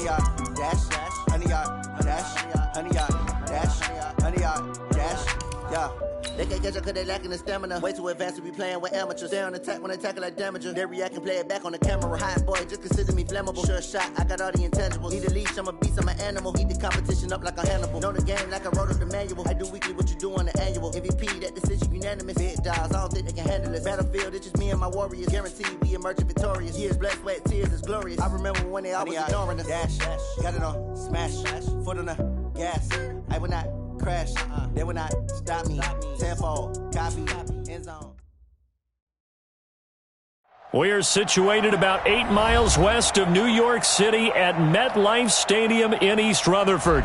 100 yard dash, 100 yard dash, 100 yard dash, 100 yard dash, yeah. They can't catch up cause they lacking the stamina. Way too advanced to be playing with amateurs. Stay on attack when they tackle like damager. They react and play it back on the camera. Hot boy, just consider me flammable. Sure shot, I got all the intangibles. Need a leash, I'm a beast, I'm an animal. Heat the competition up like a Hannibal. Know the game like I wrote up the manual. I do weekly what you do on the annual. MVP, that decision unanimous. Big dogs, I don't think they can handle this. Battlefield, it's just me and my warriors. Guaranteed we emerge victorious. Years, blood, sweat, tears, it's glorious. I remember when they always ignoring us. Dash, got it on, smash, foot on the gas. I will not crash, they will not stop me. Tenfold, copy, end zone. We are situated about 8 miles west of New York City at MetLife Stadium in East Rutherford.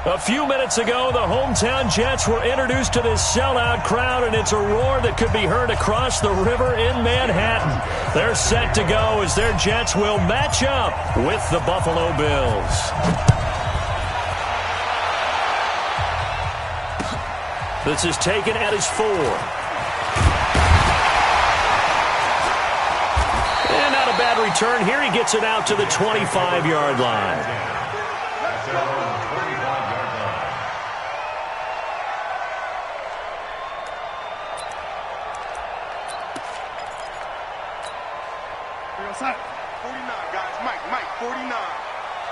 A few minutes ago, the hometown Jets were introduced to this sellout crowd, and it's a roar that could be heard across the river in Manhattan. They're set to go as their Jets will match up with the Buffalo Bills. This is taken at his 4. And not a bad return here. He gets it out to the 25-yard line. Outside. 49, guys. Mike, 49.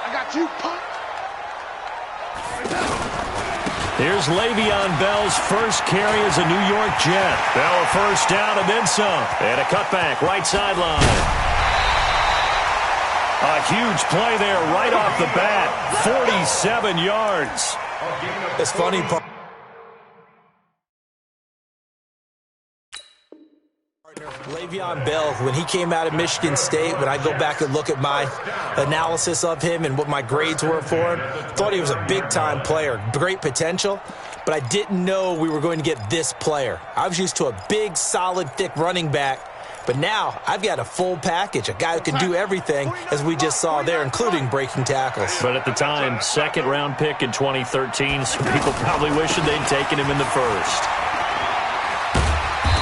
I got you, punk. Here's Le'Veon Bell's first carry as a New York Jet. Bell a first down and then some. And a cutback, right sideline. A huge play there right off the bat. 47 yards. It's funny. Le'Veon Bell, when he came out of Michigan State, when I go back and look at my analysis of him and what my grades were for him, thought he was a big-time player, great potential, but I didn't know we were going to get this player. I was used to a big, solid, thick running back, but now I've got a full package, a guy who can do everything, as we just saw there, including breaking tackles. But at the time, second-round pick in 2013, some people probably wishing they'd taken him in the first.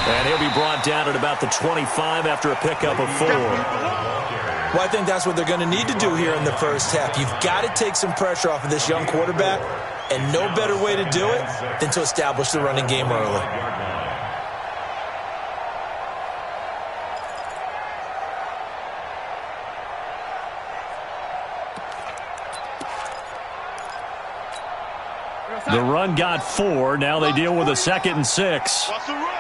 And he'll be brought down at about the 25 after a pickup of 4. Well, I think that's what they're going to need to do here in the first half. You've got to take some pressure off of this young quarterback, and no better way to do it than to establish the running game early. The run got 4. Now they deal with a 2nd and 6. What's the run?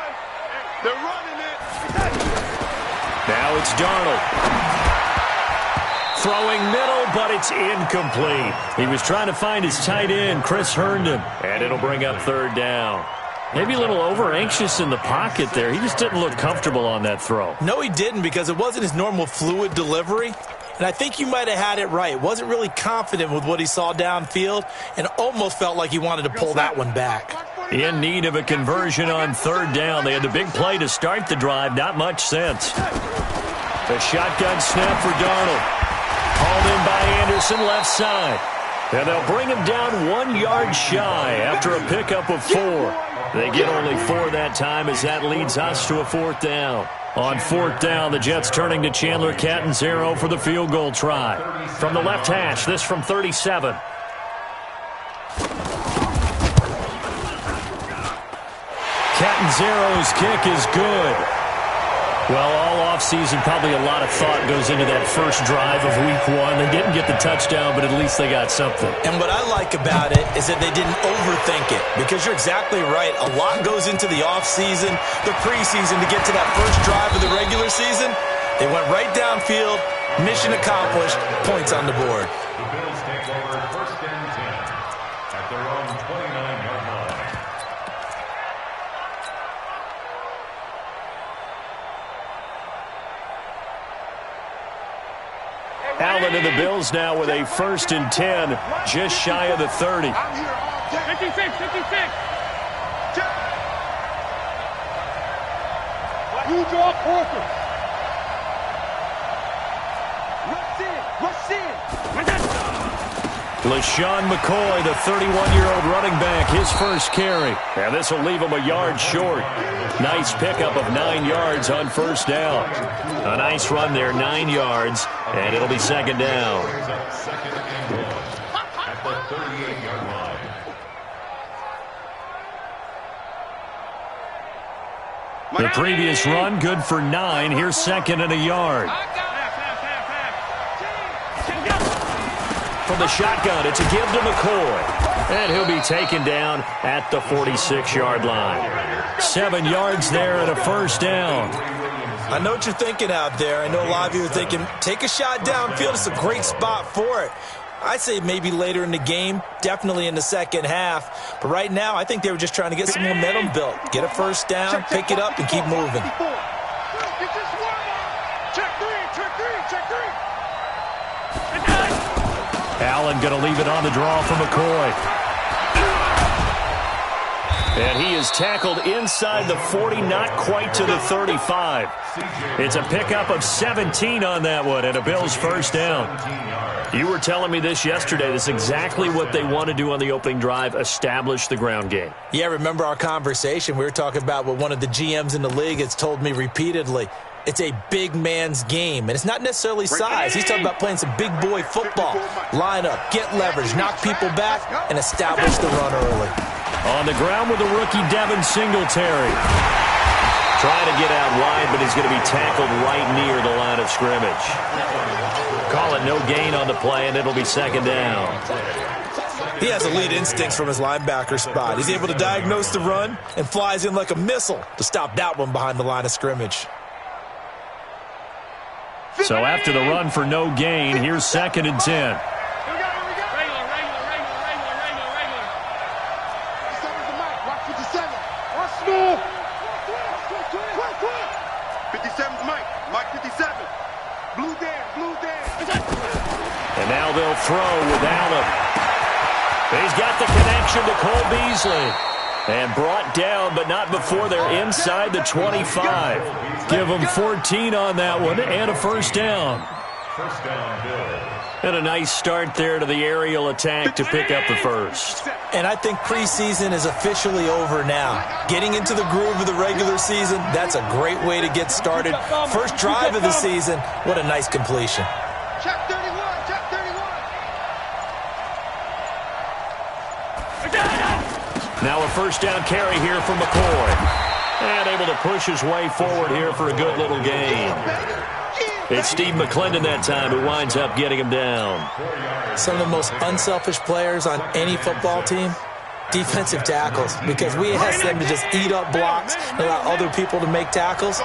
They're running it. Now it's Darnold. Throwing middle, but it's incomplete. He was trying to find his tight end, Chris Herndon, and it'll bring up 3rd down. Maybe a little over-anxious in the pocket there. He just didn't look comfortable on that throw. No, he didn't, because it wasn't his normal fluid delivery. And I think you might have had it right. Wasn't really confident with what he saw downfield and almost felt like he wanted to pull that one back. In need of a conversion on 3rd down. They had the big play to start the drive. Not much sense. The shotgun snap for Darnold. Hauled in by Anderson, left side. And they'll bring him down 1 yard shy after a pickup of 4. They get only 4 that time as that leads us to a 4th down. On 4th down, the Jets turning to Chandler Catanzaro for the field goal try. From the left hash, this from 37. Catanzaro's kick is good. Well, all offseason, probably a lot of thought goes into that first drive of week 1. They didn't get the touchdown, but at least they got something. And what I like about it is that they didn't overthink it, because you're exactly right. A lot goes into the offseason, the preseason to get to that first drive of the regular season. They went right downfield, mission accomplished, points on the board. The Bills take over 1st and 10 at their own 29-yard line. Allen and the Bills now with a 1st and 10, just shy of the 30. 56, 56. You draw Parker. Rush in. LaShawn McCoy, the 31-year-old running back, his first carry. And this will leave him a yard short. Nice pickup of 9 yards on 1st down. A nice run there, 9 yards, and it'll be 2nd down. 38-yard line. The previous run, good for 9. Here's second and a yard. From the shotgun, it's a give to McCoy. And he'll be taken down at the 46-yard line. 7 yards there and a first down. I know what you're thinking out there. I know a lot of you are thinking, take a shot downfield. It's a great spot for it. I'd say maybe later in the game, definitely in the second half. But right now, I think they were just trying to get some momentum built. Get a first down, pick it up, and keep moving. Allen going to leave it on the draw for McCoy. And he is tackled inside the 40, not quite to the 35. It's a pickup of 17 on that one and a Bills first down. You were telling me this yesterday. This is exactly what they want to do on the opening drive, establish the ground game. Yeah, remember our conversation? We were talking about what one of the GMs in the league has told me repeatedly. It's a big man's game, and it's not necessarily size. He's talking about playing some big boy football. Line up, get leverage, knock people back, and establish the run early. On the ground with the rookie Devin Singletary. Trying to get out wide, but he's going to be tackled right near the line of scrimmage. Call it no gain on the play, and it'll be second down. He has elite instincts from his linebacker spot. He's able to diagnose the run and flies in like a missile to stop that one behind the line of scrimmage. So after the run for no gain, here's second and 10. 57's Mike. Mike 57. Blue Dan. And now they'll throw with Allen. He's got the connection to Cole Beasley. And brought down, but not before they're inside the 25. Give them 14 on that one and a first down. First down, Bills. And a nice start there to the aerial attack to pick up the first. And I think preseason is officially over now. Getting into the groove of the regular season, that's a great way to get started. First drive of the season, what a nice completion. Check 31. Check 31. Now a first down carry here for McCoy. And able to push his way forward here for a good little gain. It's Steve McClendon that time who winds up getting him down. Some of the most unselfish players on any football team, defensive tackles, because we ask them to just eat up blocks and allow other people to make tackles.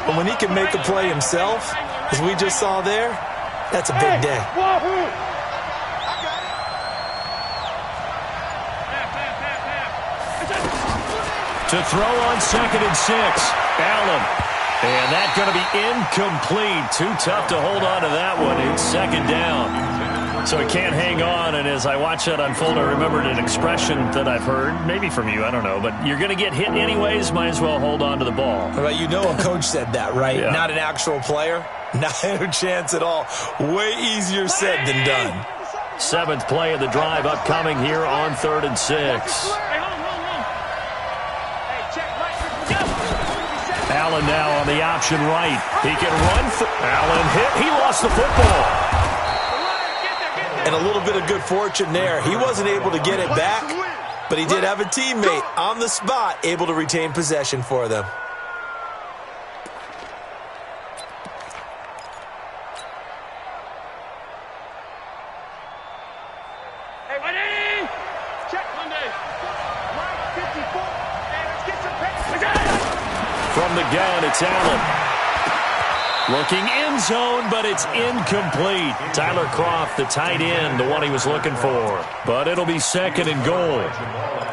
But when he can make a play himself, as we just saw there, that's a big day. To throw on second and 6, Allen. And that's going to be incomplete. Too tough to hold on to that one. It's second down. So he can't hang on. And as I watch that unfold, I remembered an expression that I've heard, maybe from you, I don't know. But you're going to get hit anyways, might as well hold on to the ball. Well, you know a coach said that, right? Yeah. Not an actual player. Not a chance at all. Way easier said than done. 7th play of the drive upcoming here on 3rd and 6. Allen now on the option right. He can run for Allen. Hit. He lost the football. And a little bit of good fortune there. He wasn't able to get it back, but he did have a teammate on the spot able to retain possession for them. Hey, ready? Check Monday. Mike 54. Hey, let's get some pace. From the gun, it's Allen. Looking end zone, but it's incomplete. Tyler Croft, the tight end, the one he was looking for. But it'll be second and goal.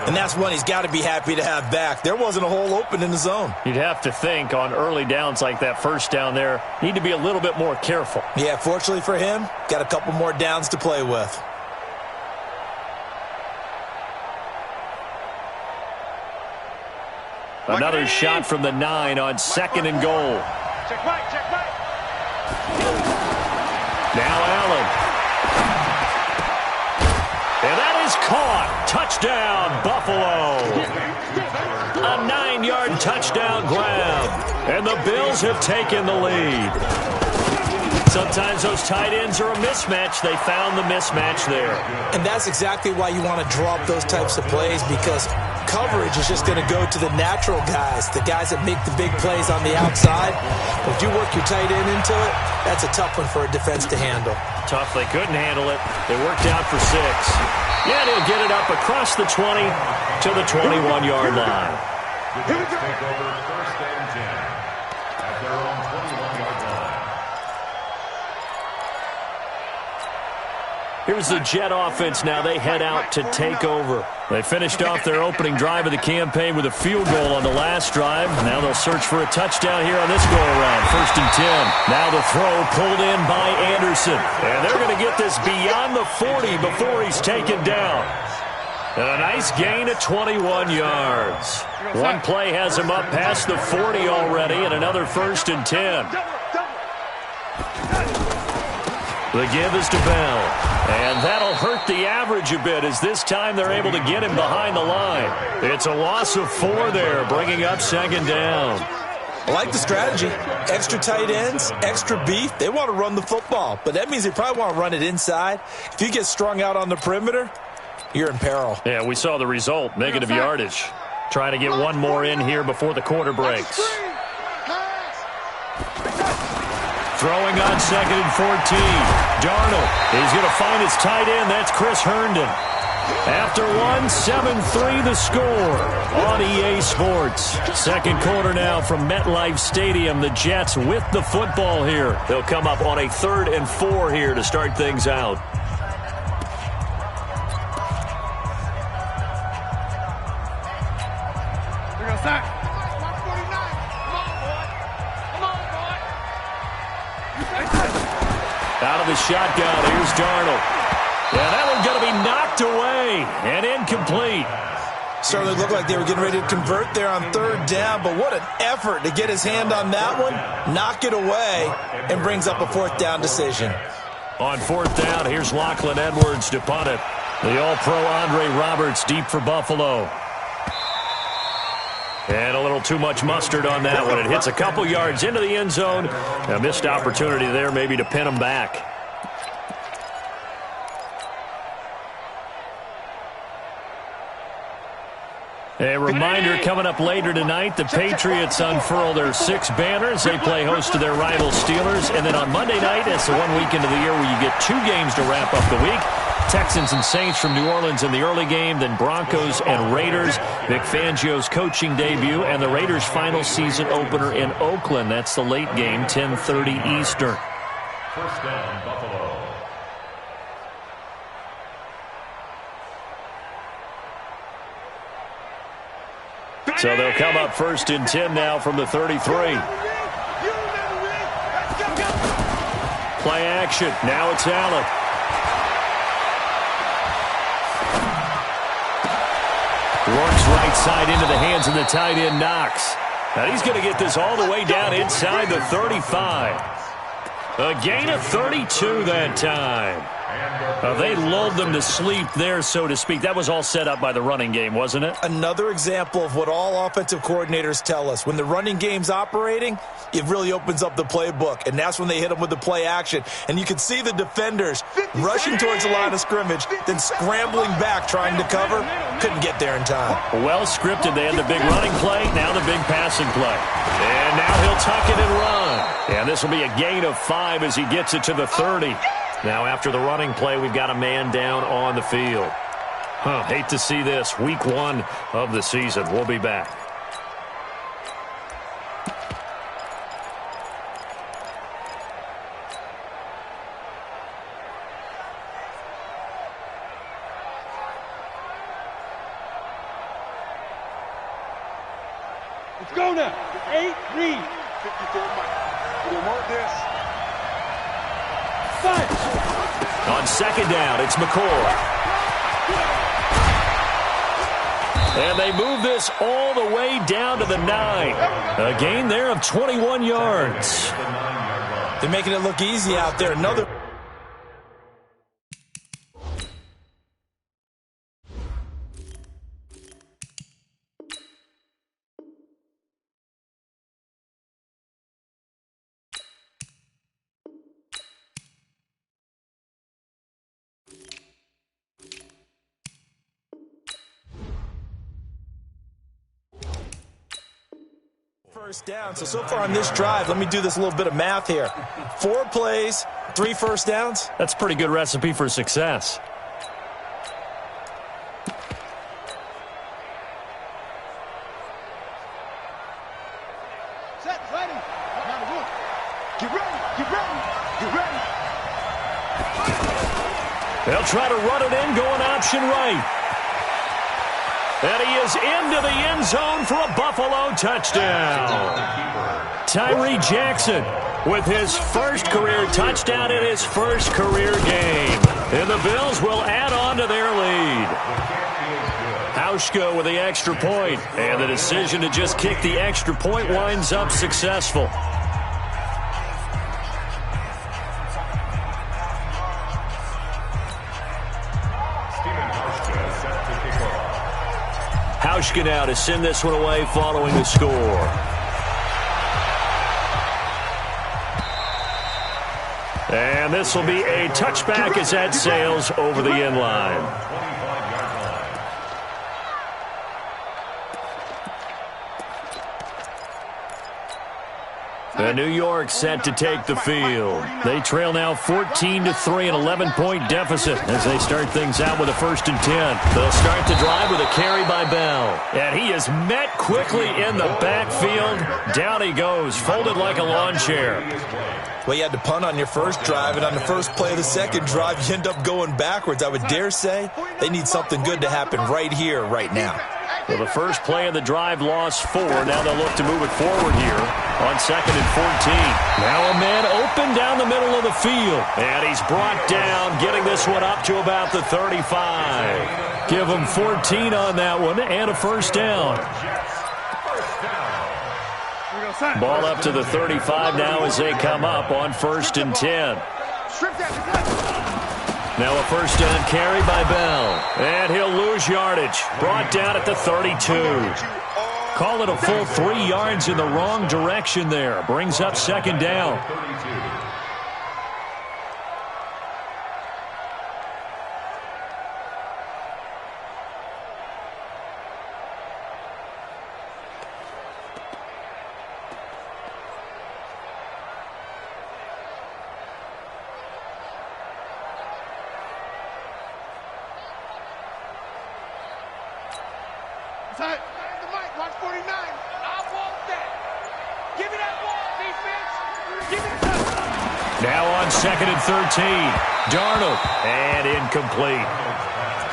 And that's one he's got to be happy to have back. There wasn't a hole open in the zone. You'd have to think on early downs like that first down there, need to be a little bit more careful. Yeah, fortunately for him, got a couple more downs to play with. Another shot from the 9 on second and goal. Check Mike. Check Mike. Now Allen. And that is caught. Touchdown, Buffalo. A 9-yard touchdown grab. And the Bills have taken the lead. sometimes those tight ends are a mismatch. They found the mismatch there. And that's exactly why you want to draw up those types of plays, because coverage is just going to go to the natural guys, the guys that make the big plays on the outside. But if you work your tight end into it, that's a tough one for a defense to handle. Tough. They couldn't handle it. They worked out for 6. Yeah, they'll get it up across the 20 to the 21-yard line. The Jets take over 1st and 10 at their own 21-yard line. Here's the Jet offense now. They head out to take over. They finished off their opening drive of the campaign with a field goal on the last drive. Now they'll search for a touchdown here on this go-around. 1st and 10. Now the throw pulled in by Anderson. And they're going to get this beyond the 40 before he's taken down. And a nice gain of 21 yards. One play has him up past the 40 already, and another 1st and 10. The give is to Bell. And that'll hurt the average a bit, as this time they're able to get him behind the line. It's a loss of 4 there, bringing up 2nd down. I like the strategy. Extra tight ends, extra beef. They want to run the football, but that means they probably want to run it inside. If you get strung out on the perimeter, you're in peril. Yeah, we saw the result, negative yardage. Trying to get one more in here before the quarter breaks. Throwing on 2nd and 14. Darnold, he's going to find his tight end. That's Chris Herndon. After 1, 7-3 the score on EA Sports. Second quarter now from MetLife Stadium. The Jets with the football here. They'll come up on a 3rd and 4 here to start things out. We're going to sack. 149. Come on, boy. Out of the shotgun, here's Darnold. And that one's going to be knocked away and incomplete. Certainly looked like they were getting ready to convert there on 3rd down, but what an effort to get his hand on that one, knock it away, and brings up a 4th down decision. On 4th down, here's Lachlan Edwards to punt it. The All-Pro Andre Roberts deep for Buffalo. And a little too much mustard on that one. It hits a couple yards into the end zone. A missed opportunity there maybe to pin him back. A reminder, coming up later tonight, the Patriots unfurl their 6 banners. They play host to their rival Steelers. And then on Monday night, it's the one weekend of the year where you get 2 games to wrap up the week. Texans and Saints from New Orleans in the early game, then Broncos and Raiders. Vic Fangio's coaching debut, and the Raiders' final season opener in Oakland. That's the late game, 10:30 Eastern. 1st down, Buffalo. So they'll come up 1st and 10 now from the 33. Play action. Now it's Allen. Rourke's right side into the hands of the tight end, Knox. Now he's going to get this all the way down inside the 35. A gain of 32 that time. They lulled them to sleep there, so to speak. That was all set up by the running game, wasn't it? Another example of what all offensive coordinators tell us. When the running game's operating, it really opens up the playbook, and that's when they hit them with the play action. And you can see the defenders rushing towards the line of scrimmage, then scrambling back trying to cover. Couldn't get there in time. Well scripted. They had the big running play, now the big passing play. And now he'll tuck it and run. And this will be a gain of 5 as he gets it to the 30. Now, after the running play, we've got a man down on the field. Hate to see this. Week 1 of the season. We'll be back. Let's go now. 8, read. 54 miles. We want this. 5. On 2nd down, it's McCoy. And they move this all the way down to the 9. A gain there of 21 yards. They're making it look easy out there. Another first down. So far on this drive, let me do this little bit of math here. 4 plays, 3 first downs. That's a pretty good recipe for success. Set, ready. Get ready, get ready, get ready. They'll try to run it in, going option right. And he is into the end zone for a Buffalo touchdown. Tyree Jackson with his first career touchdown in his first career game. And the Bills will add on to their lead. Hauschka with the extra point. And the decision to just kick the extra point winds up successful. Hauschka now to send this one away following the score. And this will be a touchback as that sails over the end line. And New York set to take the field. They trail now 14-3, an 11-point deficit as they start things out with a 1st and 10. They'll start the drive with a carry by Bell. And he is met quickly in the backfield. Down he goes, folded like a lawn chair. Well, you had to punt on your first drive, and on the first play of the second drive, you end up going backwards. I would dare say they need something good to happen right here, right now. Well, the first play of the drive lost 4. Now they'll look to move it forward here on 2nd and 14. Now a man open down the middle of the field. And he's brought down, getting this one up to about the 35. Give him 14 on that one and a first down. Ball up to the 35 now as they come up on 1st and 10. Now a first down carry by Bell. And he'll lose yardage. Brought down at the 32. Call it a full 3 yards in the wrong direction there. Brings up 2nd down. Watch 49. I want that. Give me that ball, defense. Give me the touchdown. Now on 2nd and 13. Darnold. And incomplete.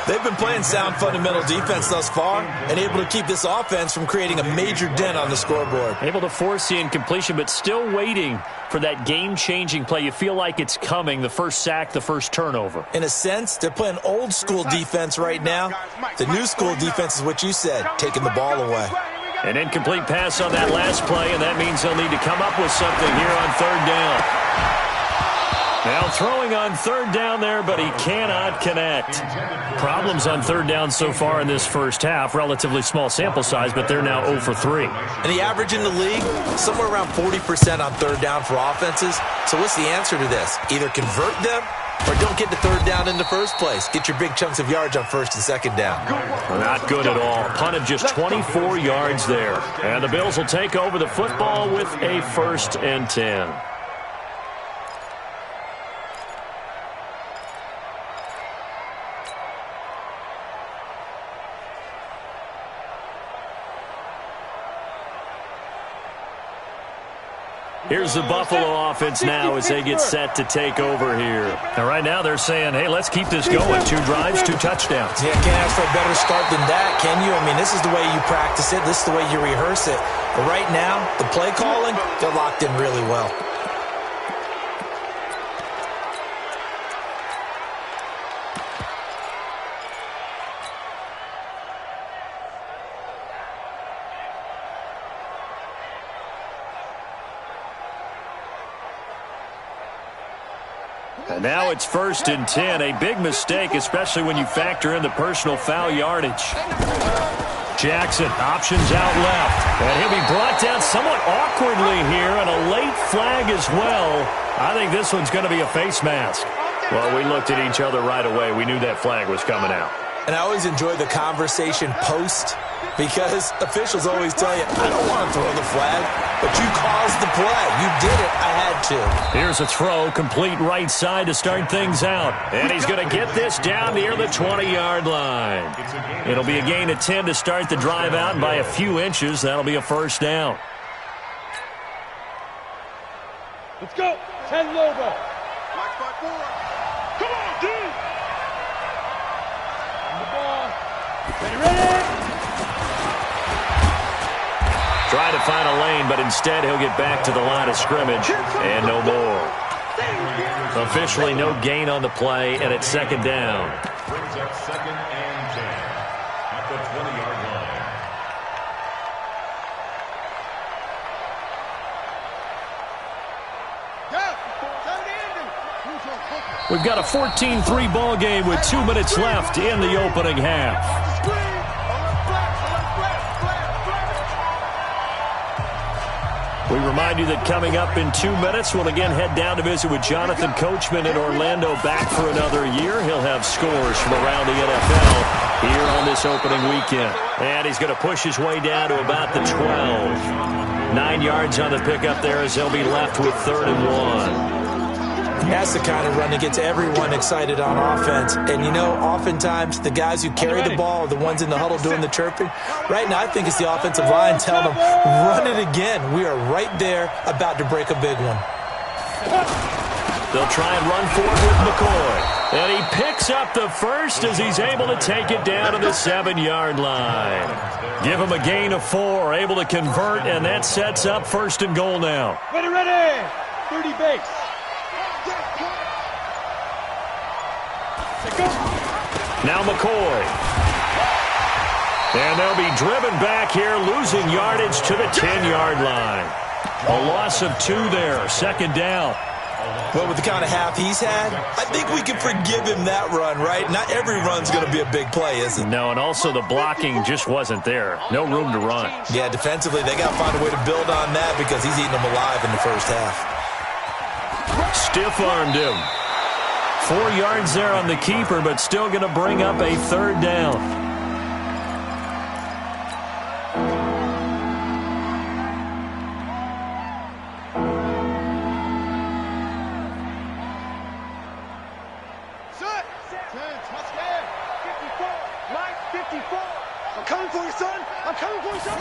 They've been playing sound fundamental defense thus far and able to keep this offense from creating a major dent on the scoreboard. Able to force the incompletion, but still waiting for that game-changing play. You feel like it's coming, the first sack, the first turnover. In a sense, they're playing old-school defense right now. The new-school defense is what you said, taking the ball away. An incomplete pass on that last play, and that means they'll need to come up with something here on 3rd down. Now throwing on 3rd down there, but he cannot connect. Problems on 3rd down so far in this first half. Relatively small sample size, but they're now 0 for 3. And the average in the league, somewhere around 40% on 3rd down for offenses. So what's the answer to this? Either convert them or don't get to 3rd down in the first place. Get your big chunks of yards on 1st and 2nd down. Not good at all. Punted just 24 yards there. And the Bills will take over the football with a 1st and 10. Here's the Buffalo offense now as they get set to take over here. And right now they're saying, hey, let's keep this going. 2 drives, 2 touchdowns. Yeah, can't ask for a better start than that, can you? I mean, this is the way you practice it. This is the way you rehearse it. But right now, the play calling, they're locked in really well. And now it's 1st and 10. A big mistake, especially when you factor in the personal foul yardage. Jackson options out left. And he'll be brought down somewhat awkwardly here, and a late flag as well. I think this one's going to be a face mask. Well, we looked at each other right away. We knew that flag was coming out. And I always enjoy the conversation post because officials always tell you, I don't want to throw the flag, but you caused the play. You did it. I had to. Here's a throw, complete right side to start things out. And he's going to get this down near the 20-yard line. It'll be a gain of 10 to start the drive out, and by a few inches, that'll be a first down. Let's go. 10 Lobo. Black 5-4. Come on, dude. On the ball. Ready? Trying to find a lane, but instead he'll get back to the line of scrimmage and no more. Officially no gain on the play, and it's second down. Brings up 2nd and 10 at the 20-yard line. We've got a 14-3 ball game with 2 minutes left in the opening half. We remind you that coming up in 2 minutes, we'll again head down to visit with Jonathan Coachman in Orlando, back for another year. He'll have scores from around the NFL here on this opening weekend. And he's going to push his way down to about the 12. 9 yards on the pickup there as they'll be left with 3rd and 1. That's the kind of run that gets everyone excited on offense. And, you know, oftentimes the guys who carry the ball are the ones in the huddle doing the chirping. Right now, I think it's the offensive line telling them, run it again. We are right there about to break a big one. They'll try and run forward with McCoy. And he picks up the first as he's able to take it down to the 7-yard line. Give him a gain of 4, able to convert, and that sets up 1st and goal now. Ready. 30 base. Now McCoy. And they'll be driven back here, losing yardage to the 10-yard line. A loss of 2 there, 2nd down. Well, with the kind of half he's had, I think we can forgive him that run, right? Not every run's going to be a big play, is it? No, and also the blocking just wasn't there. No room to run. Yeah, defensively, they got to find a way to build on that because he's eating them alive in the first half. Stiff-armed him. 4 yards there on the keeper, but still going to bring up a 3rd down. Set. 10, touchdown. 54. Line 54. I'm coming for you, son. I'm coming for you, son.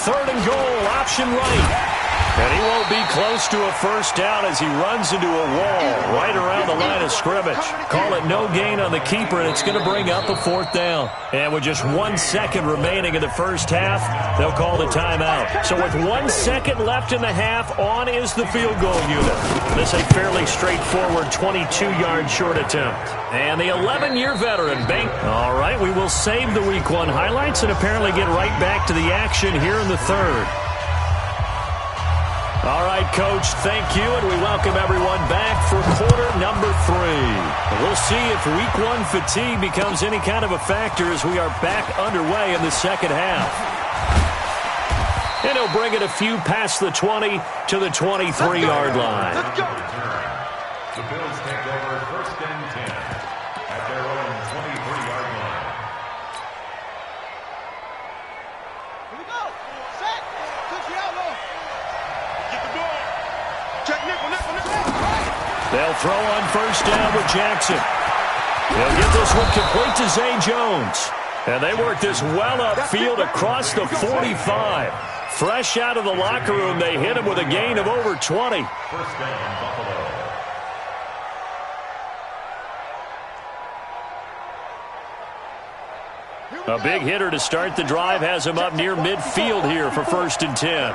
3rd and goal, option right. And he won't be close to a first down as he runs into a wall right around the line of scrimmage. Call it no gain on the keeper, and it's going to bring up a 4th down. And with just 1 second remaining in the first half, they'll call the timeout. So with 1 second left in the half, on is the field goal unit. This a fairly straightforward 22-yard short attempt. And the 11-year veteran bank. All right, we will save the Week 1 highlights and apparently get right back to the action here in the 3rd. All right, Coach, thank you, and we welcome everyone back for quarter number 3. We'll see if Week 1 fatigue becomes any kind of a factor as we are back underway in the second half. And he'll bring it a few past the 20 to the 23-yard line. Let's go. The Bills take over 1st and 10 at their own 23-yard line. Here we go. Set. Touch the outlaw. Get the ball. Check nickel. They'll throw on 1st down with Jackson. He'll get this one complete to Zay Jones. And they work this well upfield across the 45. Fresh out of the locker room, they hit him with a gain of over 20. 1st down, Buffalo. A big hitter to start the drive has him up near midfield here for 1st and 10.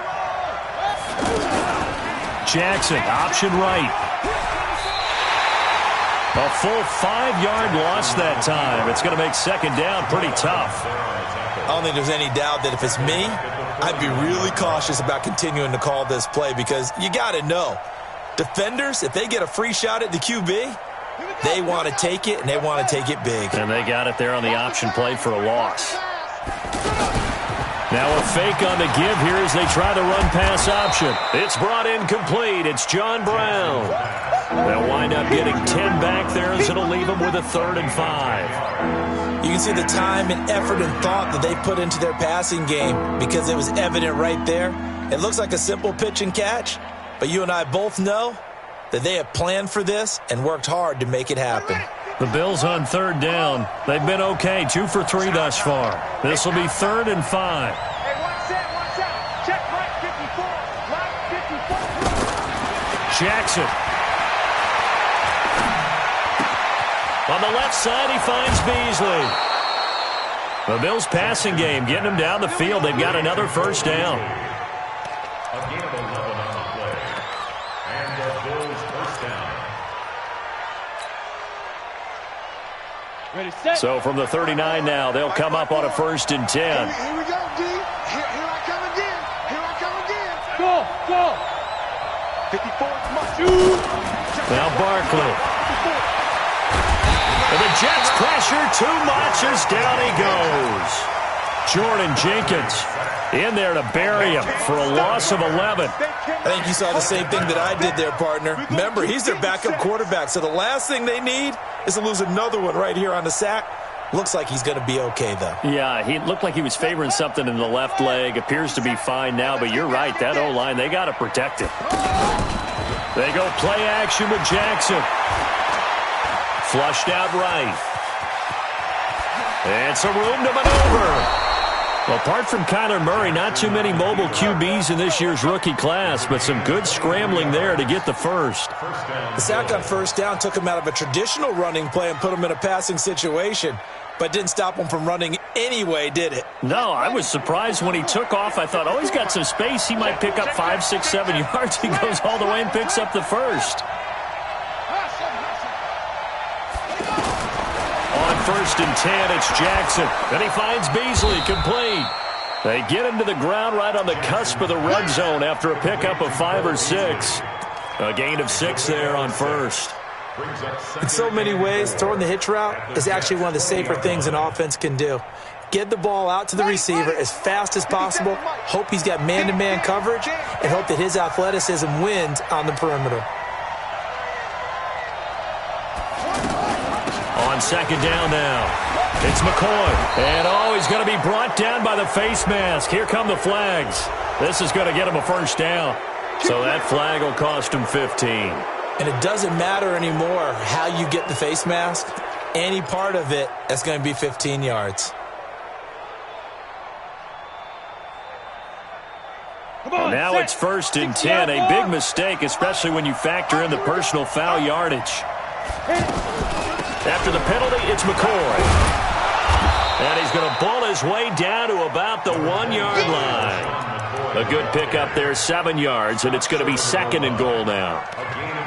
Jackson, option right. A full 5-yard loss that time. It's going to make 2nd down pretty tough. I don't think there's any doubt that if it's me, I'd be really cautious about continuing to call this play because you got to know, defenders, if they get a free shot at the QB, they want to take it, and they want to take it big. And they got it there on the option play for a loss. Now a fake on the give here as they try the run-pass option. It's brought in complete. It's John Brown. They'll wind up getting 10 back there as it'll leave them with a 3rd and 5. You can see the time and effort and thought that they put into their passing game because it was evident right there. It looks like a simple pitch and catch, but you and I both know that they have planned for this and worked hard to make it happen. The Bills on 3rd down. They've been okay, 2 for 3 thus far. This will be 3rd and 5. Hey, one set. Check right 54. Right 54. Jackson. On the left side, he finds Beasley. The Bills passing game, getting them down the field. They've got another 1st down. A gain of 11 on the play. And the Bills 1st down. Ready, set. So from the 39 now, they'll come up on a 1st and 10. Here we go, D. Here I come again. Go. 54, come on. Now Barkley. And the Jets pressure too much as down he goes. Jordan Jenkins in there to bury him for a loss of 11. I think you saw the same thing that I did there, partner. Remember, he's their backup quarterback, so the last thing they need is to lose another one right here on the sack. Looks like he's going to be okay, though. Yeah, he looked like he was favoring something in the left leg. Appears to be fine now, but you're right. That O-line, they got to protect him. They go play action with Jackson. Flushed out right. And some room to maneuver. Well, apart from Kyler Murray, not too many mobile QBs in this year's rookie class, but some good scrambling there to get the 1st. The sack on 1st down took him out of a traditional running play and put him in a passing situation, but didn't stop him from running anyway, did it? No, I was surprised when he took off. I thought, oh, he's got some space. He might pick up 5, 6, 7 yards. He goes all the way and picks up the 1st. On 1st and 10, it's Jackson. Then he finds Beasley, complete. They get him to the ground right on the cusp of the red zone after a pickup of 5 or 6. A gain of 6 there on 1st. In so many ways, throwing the hitch route is actually one of the safer things an offense can do. Get the ball out to the receiver as fast as possible, hope he's got man-to-man coverage, and hope that his athleticism wins on the perimeter. On 2nd down now, it's McCoy. And, he's going to be brought down by the face mask. Here come the flags. This is going to get him a 1st down. So that flag will cost him 15. And it doesn't matter anymore how you get the face mask. Any part of it is going to be 15 yards. Well, now it's 1st and 10. A big mistake, especially when you factor in the personal foul yardage. After the penalty, it's McCoy. And he's going to bull his way down to about the 1-yard line. A good pickup there, 7 yards, and it's going to be 2nd and goal now.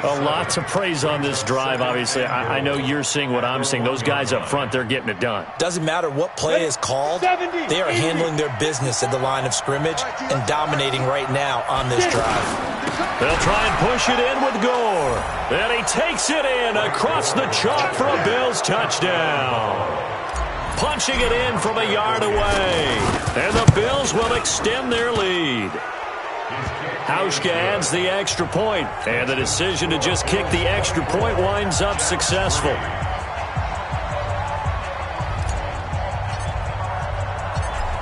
A lot to praise on this drive, obviously. I know you're seeing what I'm seeing. Those guys up front, they're getting it done. Doesn't matter what play is called. They are handling their business at the line of scrimmage and dominating right now on this drive. They'll try and push it in with Gore. And he takes it in across the chalk for a Bills touchdown. Punching it in from a yard away. And the Bills will extend their lead. Hauschka adds the extra point, and the decision to just kick the extra point winds up successful.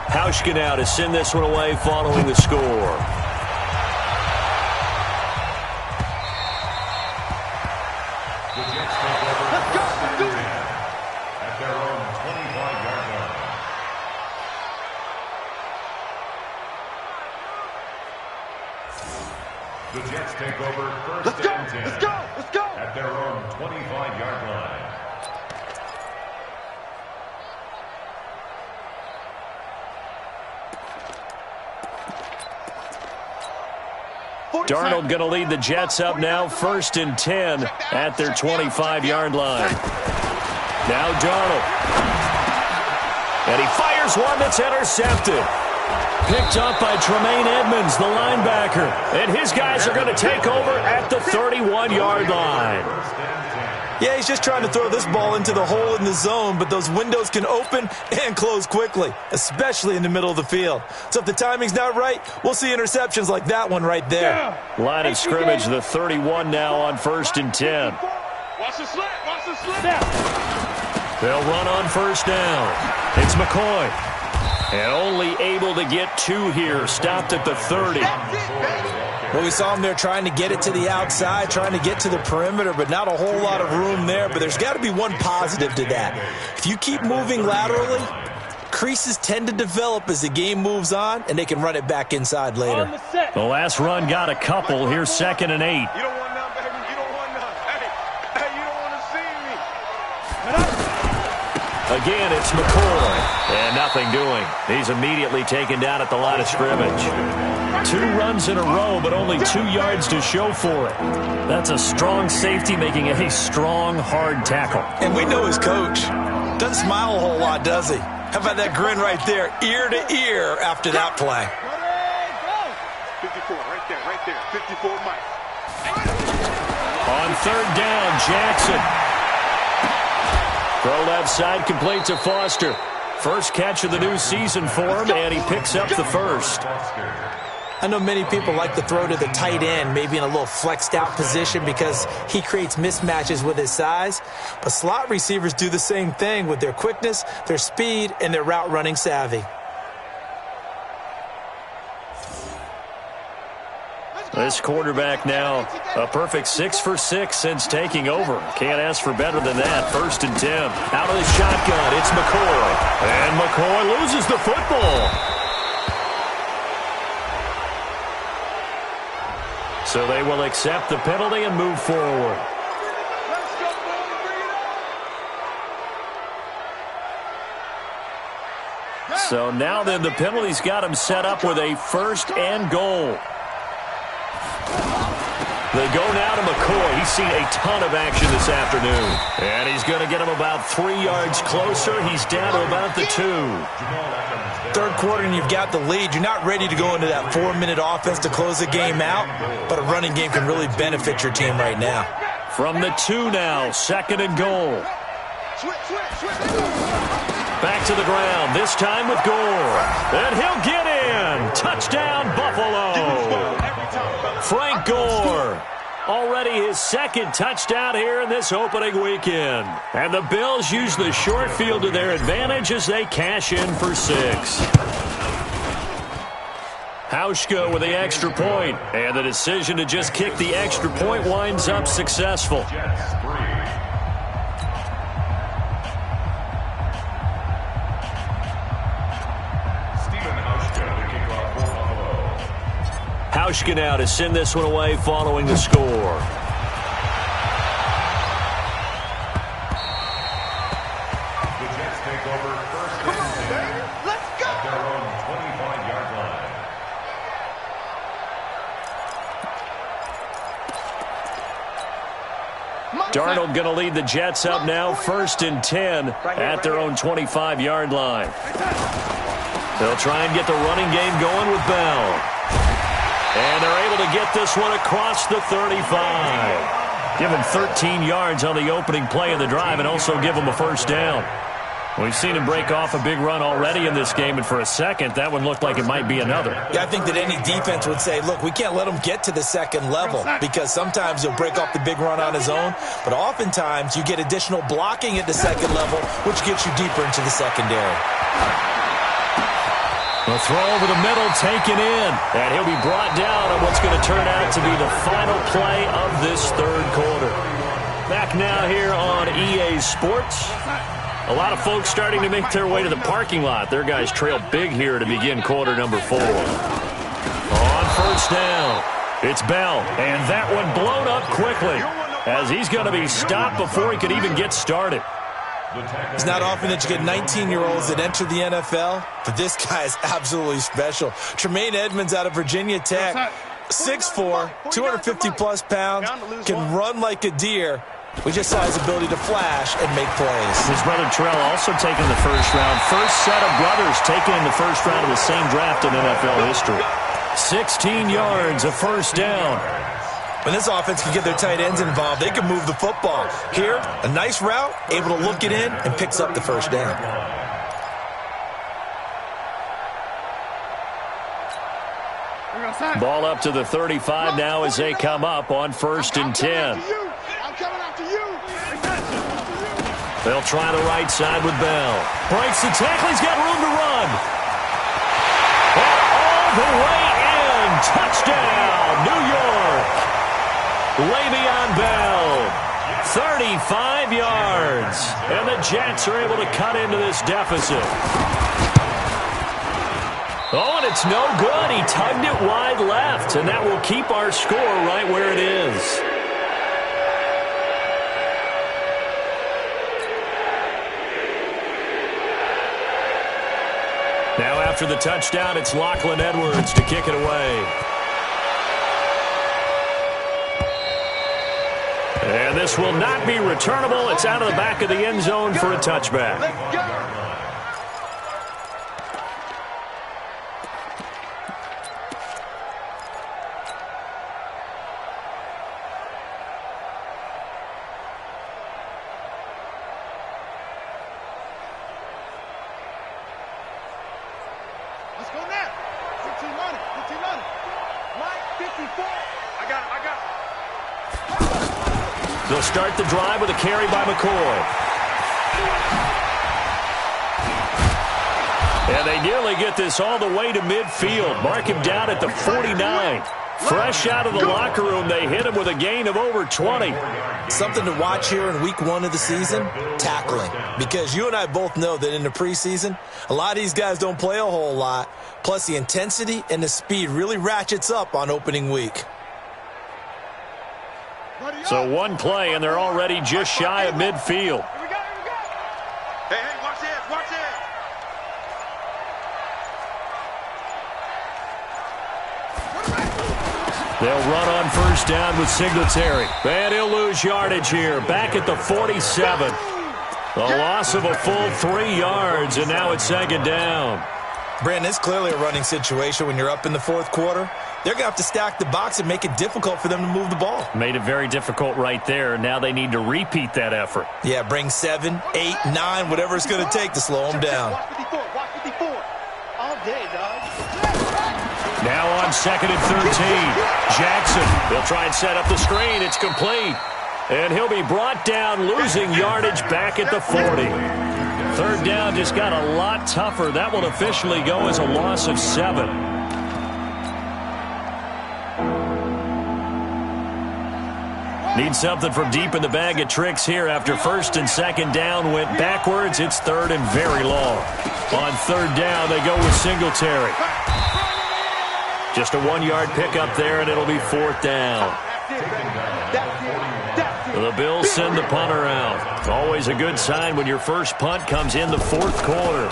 Hauschka now to send this one away following the score. The Jets take over 1st and 10. Let's go. At their own 25-yard line. Darnold going to lead the Jets up now, 1st and 10 at their 25-yard line. Now Darnold. And he fires one that's intercepted. Picked up by Tremaine Edmonds, the linebacker. And his guys are going to take over at the 31-yard line. Yeah, he's just trying to throw this ball into the hole in the zone, but those windows can open and close quickly, especially in the middle of the field. So if the timing's not right, we'll see interceptions like that one right there. Line of scrimmage, the 31 now on 1st and 10. Watch the slip. Watch the slip. They'll run on 1st down. It's McCoy. And only able to get 2 here. Stopped at the 30. Well, we saw him there trying to get it to the outside, trying to get to the perimeter, but not a whole lot of room there. But there's got to be one positive to that. If you keep moving laterally, creases tend to develop as the game moves on, and they can run it back inside later. The last run got a couple. Here's 2nd and 8. You don't want none, baby. You don't want none. Hey, you don't want to see me. Again, it's McCoy. And nothing doing. He's immediately taken down at the line of scrimmage. 2 runs in a row, but only 2 yards to show for it. That's a strong safety making a strong, hard tackle. And we know his coach. Doesn't smile a whole lot, does he? How about that grin right there, ear to ear after that play? 54, right there. 54, Mike. On 3rd down, Jackson. Throw left side, complete to Foster. First catch of the new season for him, and he picks up the first. I know many people like to throw to the tight end, maybe in a little flexed out position because he creates mismatches with his size. But slot receivers do the same thing with their quickness, their speed, and their route running savvy. This quarterback now a perfect 6 for 6 since taking over. Can't ask for better than that. 1st and 10. Out of the shotgun, it's McCoy. And McCoy loses the football. So they will accept the penalty and move forward. So now then the penalty's got him set up with a 1st and goal. They go now to McCoy. He's seen a ton of action this afternoon. And he's going to get him about 3 yards closer. He's down to about the 2. 3rd quarter and you've got the lead. You're not ready to go into that 4-minute offense to close the game out, but a running game can really benefit your team right now. From the 2 now, 2nd and goal. Back to the ground, this time with Gore. And he'll get in. Touchdown, Buffalo. Frank Gore. Already his 2nd touchdown here in this opening weekend. And the Bills use the short field to their advantage as they cash in for 6. Hauschka with the extra point. And the decision to just kick the extra point winds up successful. Hauschka now to send this one away following the score. The Jets take over 1st and 10. Let's go. At their own 25-yard line. Darnold going to lead the Jets up now, 1st and 10 at their own 25-yard line. They'll try and get the running game going with Bell. And they're able to get this one across the 35. Give him 13 yards on the opening play of the drive and also give him a 1st down. We've seen him break off a big run already in this game, and for a second, that one looked like it might be another. Yeah, I think that any defense would say, look, we can't let him get to the 2nd level because sometimes he'll break off the big run on his own, but oftentimes you get additional blocking at the 2nd level, which gets you deeper into the secondary. The throw over the middle taken in, and he'll be brought down on what's going to turn out to be the final play of this 3rd quarter. Back now here on EA Sports. A lot of folks starting to make their way to the parking lot. Their guys trail big here to begin quarter number 4. On 1st down, it's Bell, and that one blown up quickly as he's going to be stopped before he could even get started. It's not often that you get 19-year-olds that enter the NFL, but this guy is absolutely special. Tremaine Edmonds out of Virginia Tech, 6'4", 250-plus pounds, can run like a deer. We just saw his ability to flash and make plays. His brother Terrell also taken in the 1st round. First set of brothers taken in the 1st round of the same draft in NFL history. 16 yards, a 1st down. When this offense can get their tight ends involved, they can move the football. Here, a nice route, able to look it in, and picks up the first down. Ball up to the 35 now as they come up on 1st and 10. I'm coming after you. They'll try the right side with Bell. Breaks the tackle. He's got room to run. And all the way in. Touchdown, New York. Le'Veon Bell. 35 yards. And the Jets are able to cut into this deficit. Oh, and it's no good. He tugged it wide left, and that will keep our score right where it is. Now after the touchdown, it's Lachlan Edwards to kick it away. And this will not be returnable. It's out of the back of the end zone for a touchback. Let's go. Let's go now. 1500. Mike, 54. I got it. They'll start the drive with a carry by McCoy. And they nearly get this all the way to midfield. Mark him down at the 49. Fresh out of the locker room, they hit him with a gain of over 20. Something to watch here in week 1 of the season, tackling. Because you and I both know that in the preseason, a lot of these guys don't play a whole lot. Plus, the intensity and the speed really ratchets up on opening week. So one play, and they're already just shy of midfield. Here we go. Hey, watch this. They'll run on 1st down with Singletary. And he'll lose yardage here. Back at the 47. A loss of a full 3 yards, and now it's 2nd down. Brandon, it's clearly a running situation when you're up in the 4th quarter. They're going to have to stack the box and make it difficult for them to move the ball. Made it very difficult right there. Now they need to repeat that effort. Yeah, bring 7, 8, 9, whatever it's going to take to slow them down. Watch 54. All day, dog. Now on 2nd and 13. Jackson. They'll try and set up the screen. It's complete. And he'll be brought down, losing yardage back at the 40. 3rd down just got a lot tougher. That will officially go as a loss of 7. Need something from deep in the bag of tricks here after 1st and 2nd down went backwards. It's 3rd and very long. On 3rd down, they go with Singletary. Just a 1-yard pickup there, and it'll be 4th down. The Bills send the punter out. Always a good sign when your first punt comes in the 4th quarter.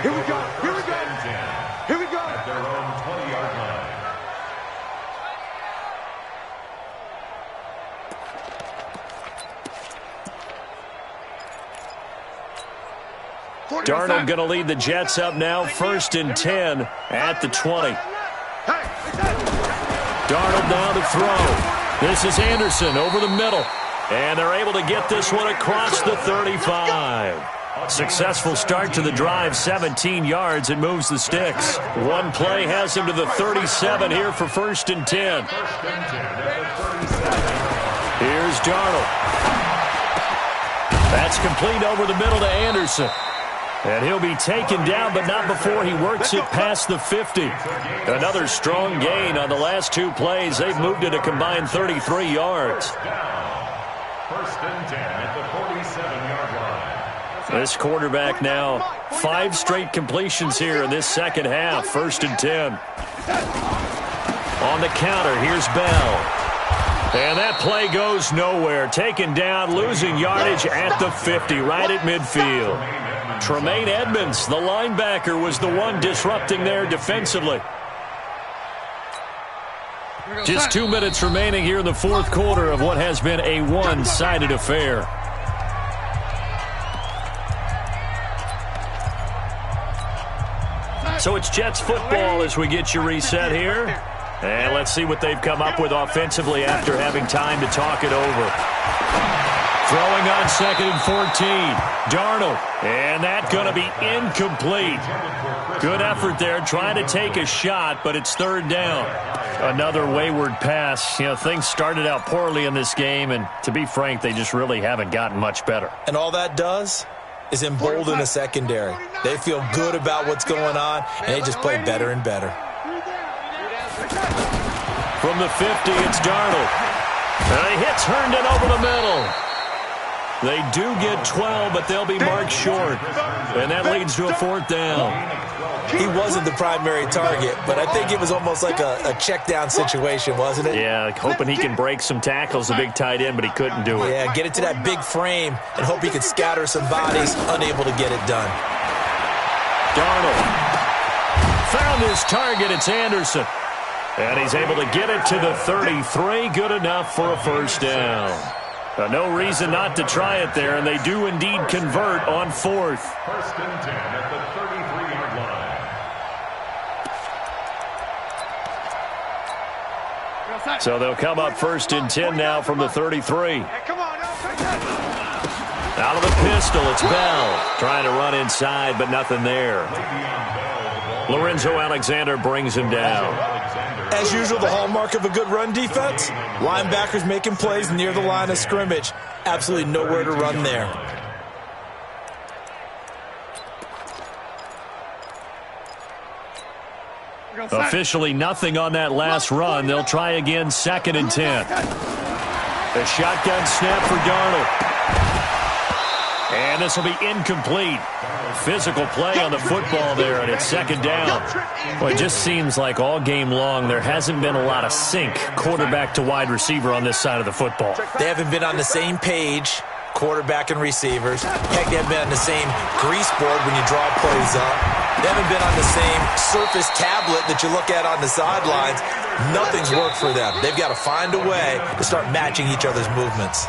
Here we go. At their own 20-yard line. Darnold going to lead the Jets up now, 1st and 10 at the 20. Darnold now to throw. This is Anderson over the middle. And they're able to get this one across the 35. Successful start to the drive, 17 yards, and moves the sticks. One play has him to the 37 here for 1st and 10. Here's Darnold. That's complete over the middle to Anderson. And he'll be taken down, but not before he works it past the 50. Another strong gain on the last 2 plays. They've moved it a combined 33 yards. 1st and 10 at the 47-yard line. This quarterback now, 5 straight completions here in this second half. 1st and 10. On the counter, here's Bell. And that play goes nowhere. Taken down, losing yardage at the 50, right at midfield. Tremaine Edmonds, the linebacker, was the one disrupting there defensively. Just 2 minutes remaining here in the 4th quarter of what has been a one-sided affair. So it's Jets football as we get you reset here. And let's see what they've come up with offensively after having time to talk it over. Throwing on 2nd and 14. Darnold. And that's going to be incomplete. Good effort there trying to take a shot, but it's 3rd down. Another wayward pass. You know, things started out poorly in this game, and to be frank, they just really haven't gotten much better. And all that does is embolden the secondary. They feel good about what's going on, and they just play better and better. From the 50, it's Darnold. And he hits Herndon over the middle. They do get 12, but they'll be marked short. And that leads to a 4th down. He wasn't the primary target, but I think it was almost like a check down situation, wasn't it? Yeah, hoping he can break some tackles, a big tight end, but he couldn't do it. Yeah, get it to that big frame and hope he could scatter some bodies, unable to get it done. Darnold found his target. It's Anderson. And he's able to get it to the 33. Good enough for a 1st down. No reason not to try it there, and they do indeed convert on 4th. 1st and 10 at the 33-yard line. So they'll come up 1st and 10 now from the 33. Out of the pistol, it's Bell. Trying to run inside, but nothing there. Lorenzo Alexander brings him down. As usual, the hallmark of a good run defense, linebackers making plays near the line of scrimmage. Absolutely nowhere to run there. Officially nothing on that last run. They'll try again 2nd and 10. A shotgun snap for Darnold. And this will be incomplete. Physical play on the football there, and it's 2nd down. Well, it just seems like all game long there hasn't been a lot of sync quarterback to wide receiver on this side of the football. They haven't been on the same page, quarterback and receivers. Heck, they haven't been on the same grease board when you draw plays up. They haven't been on the same surface tablet that you look at on the sidelines. Nothing's worked for them. They've got to find a way to start matching each other's movements.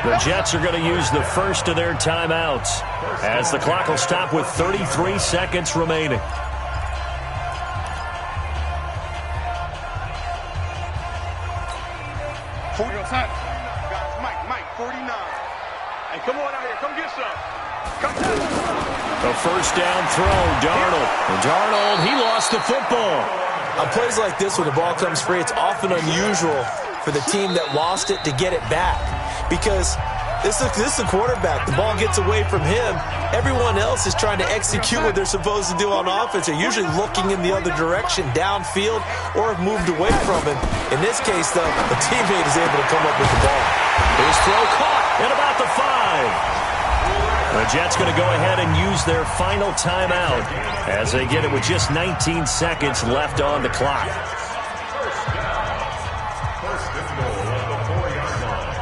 The Jets are going to use the first of their timeouts as the clock will stop with 33 seconds remaining. Mike, 49. Hey, come on out here. Come get some. Come A 1st down throw, Darnold. And Darnold, he lost the football. On plays like this, when the ball comes free, it's often unusual for the team that lost it to get it back. Because this is a quarterback. The ball gets away from him. Everyone else is trying to execute what they're supposed to do on offense. They're usually looking in the other direction, downfield, or have moved away from him. In this case, though, the teammate is able to come up with the ball. His throw caught at about the 5. The Jets going to go ahead and use their final timeout as they get it with just 19 seconds left on the clock. First and goal at the 4-yard line.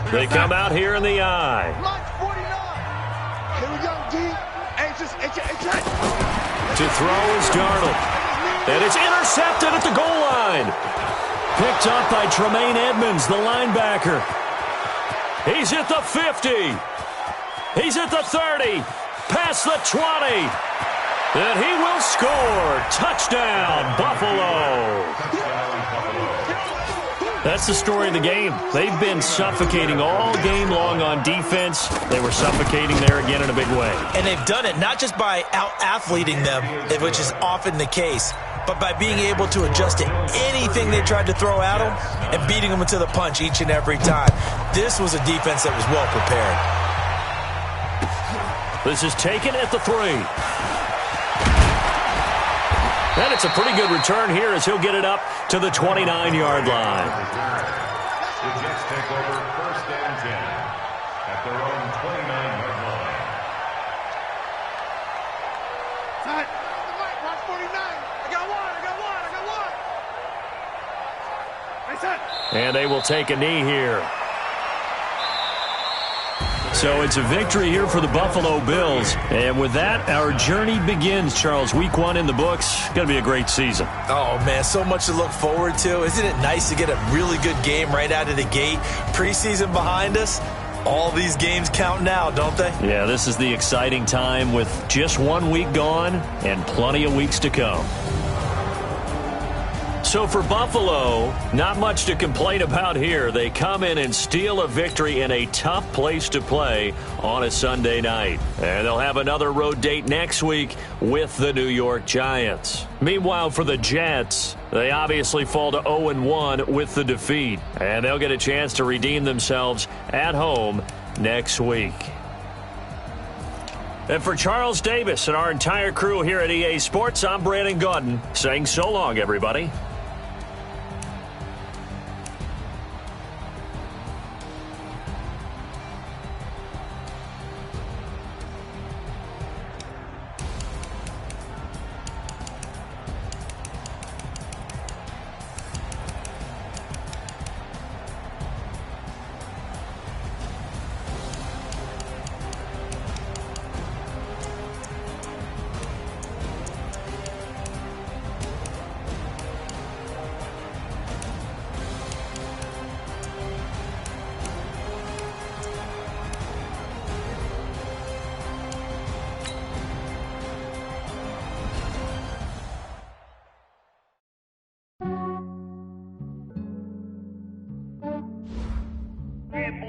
They come out here in the eye. Line 49. Here we go, D. To throw is Darnold. And it's intercepted at the goal line. Picked up by Tremaine Edmonds, the linebacker. He's at the 50. He's at the 30. Past the 20. And he will score. Touchdown, Buffalo. That's the story of the game. They've been suffocating all game long on defense. They were suffocating there again in a big way. And they've done it not just by out-athleting them, which is often the case, but by being able to adjust to anything they tried to throw at them and beating them to the punch each and every time. This was a defense that was well prepared. This is taken at the 3. And it's a pretty good return here as he'll get it up to the 29-yard line. The Jets take over 1st and 10 at their own 29-yard line. Mike, 49. I got one. And they will take a knee here. So it's a victory here for the Buffalo Bills. And with that, our journey begins, Charles. Week 1 in the books. Going to be a great season. Oh, man, so much to look forward to. Isn't it nice to get a really good game right out of the gate? Preseason behind us. All these games count now, don't they? Yeah, this is the exciting time with just 1 week gone and plenty of weeks to come. So for Buffalo, not much to complain about here. They come in and steal a victory in a tough place to play on a Sunday night. And they'll have another road date next week with the New York Giants. Meanwhile, for the Jets, they obviously fall to 0-1 with the defeat. And they'll get a chance to redeem themselves at home next week. And for Charles Davis and our entire crew here at EA Sports, I'm Brandon Gaudin saying so long, everybody.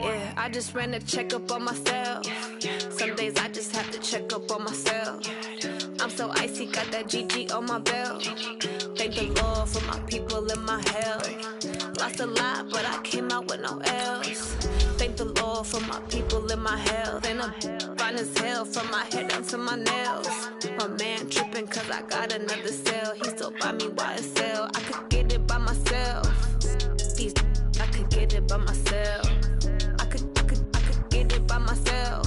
Yeah, I just ran a checkup on myself. Some days I just have to check up on myself. I'm so icy, got that GG on my belt. Thank the Lord for my people and my health. Lost a lot, but I came out with no L's. Thank the Lord for my people and my health. And I'm fine as hell from my head down to my nails. My man tripping cause I got another cell. He still buy me YSL. I could get it by myself. These I could get it by myself. I could get it by myself.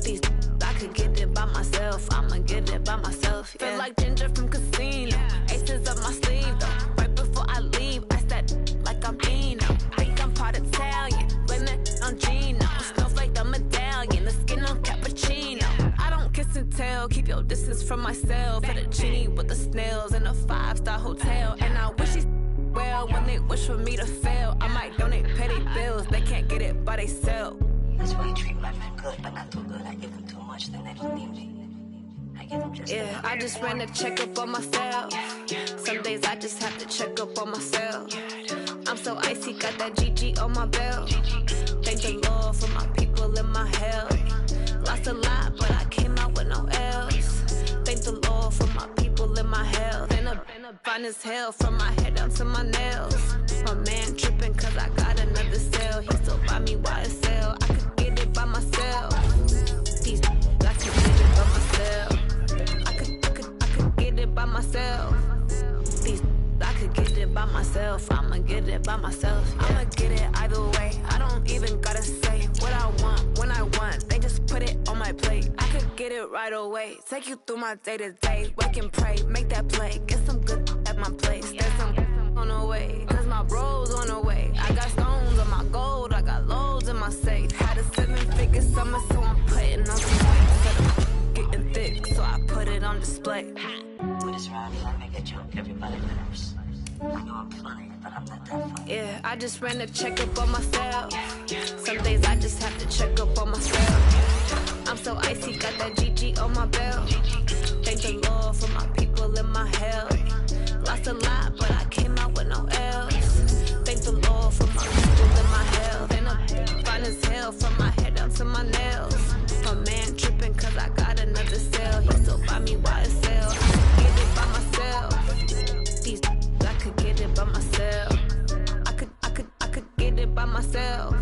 These I could get it by myself. I'ma get it by myself. Yeah. Feel like Ginger from Casino. Aces up my sleeve though. Right before I leave, I said like I'm Dino. Think I'm part Italian. Blame it on Gino. Snowflake the medallion. The skin on cappuccino. I don't kiss and tell. Keep your distance from myself. Fettuccine with the snails in a 5-star hotel. And I wish he's well when they wish for me to fail. I might donate petty bills. They can't get it by themselves. That's why you treat my men good, but not too good. I give them too much, then they don't need me. I give them just yeah, I just ran a checkup on myself. Some days I just have to check up on myself. I'm so icy, got that GG on my belt. Thank the Lord for my people and my health. Lost a lot, but I came out with no L's. Thank the Lord for my people and my health. And I'm fine as hell from my head down to my nails. My man tripping cause I got another cell. He still buy me YSL. I could get it by myself. These I could get it by myself. I could get it by myself. These I could get it by myself. I'ma get it by myself. Yeah. I'ma get it either way. I don't even gotta say what I want when I want. They just put it on my plate. I could get it right away. Take you through my day to day. Wake and pray, make that play. Get some good at my place. There's some on the way, cause my bro's on the way. I got stones on my gold. I got loads in my safe. Had a 7-figure summer, so I'm putting on some weight. Getting thick, so I put it on display. with this round, I make a joke, everybody laughs. I know I'm funny, but I'm not that funny. Yeah, I just ran a checkup on myself. Some days I just have to check up on myself. I'm so icy, got that GG on my belt. Thank the Lord for my people and my health. Lost a lot, but I came out with no L's. Thank the Lord for my people and my health. And I'm fine as hell from my head down to my nails. My man tripping cause I got another cell. He still buy me YSL. I could get it by myself. These I could get it by myself. I could get it by myself.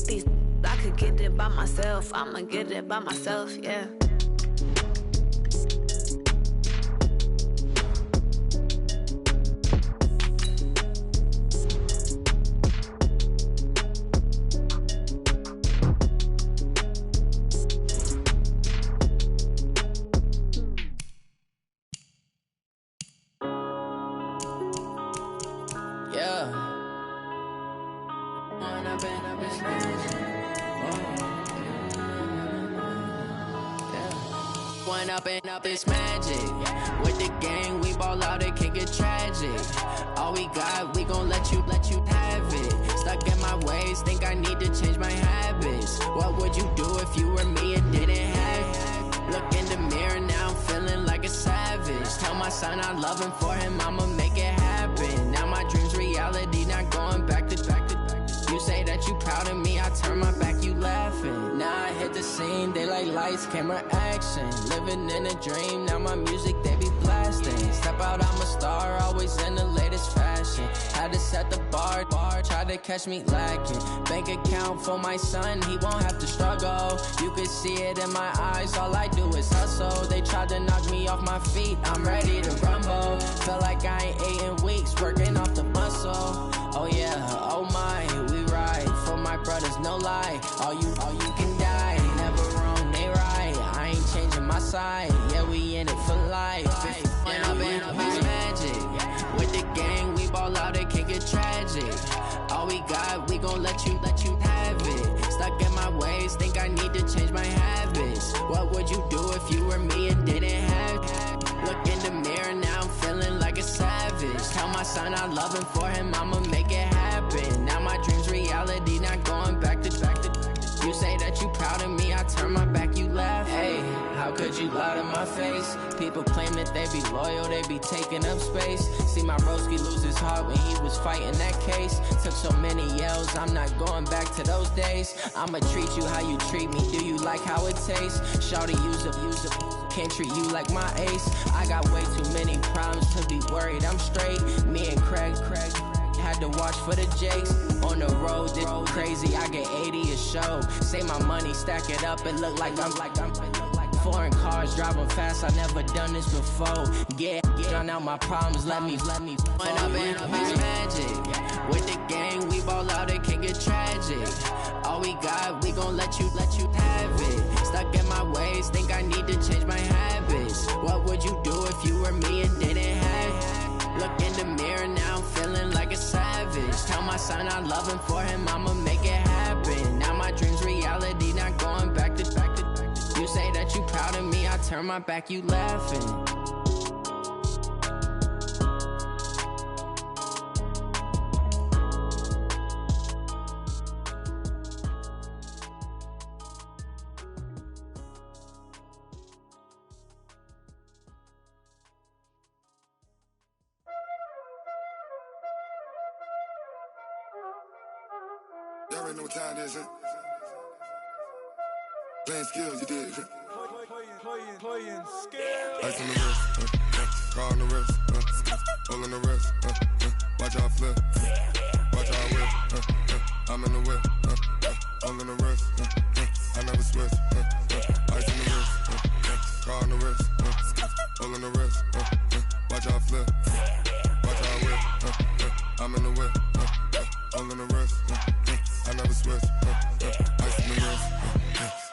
These I could get it by myself. I'ma get it by myself, yeah. One up and up, it's magic. With the gang, we ball out, it can get tragic. All we got, we gon' let you have it. Stuck in my ways, think I need to change my habits. What would you do if you were me and didn't have it? Look in the mirror, now I'm feeling like a savage. Tell my son I love him, for him I'ma make it happen. Now my dream's reality, not going back to. You say that you proud of me, I turn my back, you laughing. Now I hit the scene, they like lights, camera, action. Living in a dream, now my music, they be blasting. Step out, I'm a star, always in the latest fashion. Had to set the bar, try to catch me lacking. Bank account for my son, he won't have to struggle. You can see it in my eyes, all I do is hustle. They tried to knock me off my feet, I'm ready to rumble. Feel like I ain't ate in weeks, working off the muscle. Oh yeah, oh my, we ride for my brothers, no lie. All you can die, never wrong, they right. I ain't changing my side, yeah, we in it for life. And up and up, it's magic. With the gang, we ball out, it can get tragic. All we got, we gon' let you have it. Stuck in my ways, think I need to change my habits. What would you do if you were me and didn't have it? Look in the mirror, now I'm feeling like a savage. Tell my son I love him, for him I'ma make it happen. Now my dream's reality, not going back to. You say that you proud of me, I turn my back, you laugh. Hey, how could you lie to my face? People claim that they be loyal, they be taking up space. See my broski lose his heart when he was fighting that case. Took so many yells, I'm not going back to those days. I'ma treat you how you treat me, do you like how it tastes? Shawty, use up, can't treat you like my ace. I got way too many problems to be worried, I'm straight. Me and Craig had to watch for the Jakes. On the road, it's crazy, I get 80 a show. Say my money, stack it up, it look like I'm foreign cars, driving fast, I never done this before. Get drown out my problems, let me One up and up, it's magic. With the gang, we ball out, it can get tragic. All we got, we gon' let you have it. Stuck in my ways, think I need to change my habits. What would you do if you were me and didn't have it? Look in the mirror, now I'm feeling like a savage. Tell my son I love him, for him I'ma make it happen. Now my dream's reality, not going back to. You say that you proud of me, I turn my back, you laughing. Y'all already know what time it is, huh? Playing skills, you did. Playing skills. Ice on the wrist, car on the wrist, hole in the wrist, watch how I flip, watch how I whip, I'm in the whip, hole in the wrist, I never switch, ice on the wrist, car on the wrist, hole in the wrist, watch how I flip, watch how I whip, I'm in the whip, hole in the wrist, I never switch, ice on the wrist,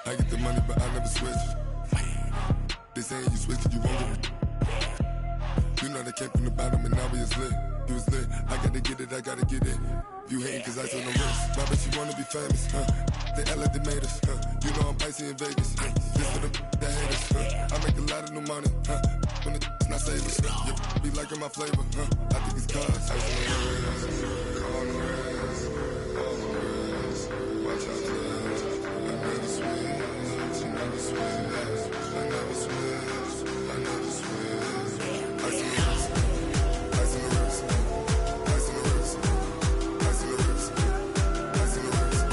I get the money but I never switch. They saying you switch it, you won't get it. You know they came from the bottom and now we is lit. You was lit, I gotta get it, I gotta get it. You hating cause ice on the wrist. My bitch, you wanna be famous, They Ella, they made us, You know I'm icy in Vegas, This for the that hate us, I make a lot of new money, When the not savers, You be liking my flavor, I think it's cause ice on the wrist, on the wrist, on the wrist. Watch out, I never switch, I never switch, I never switch, I never switch. Ice on the wrist, ice on the wrist, ice on the wrist, ice on the wrist, ice on the wrist.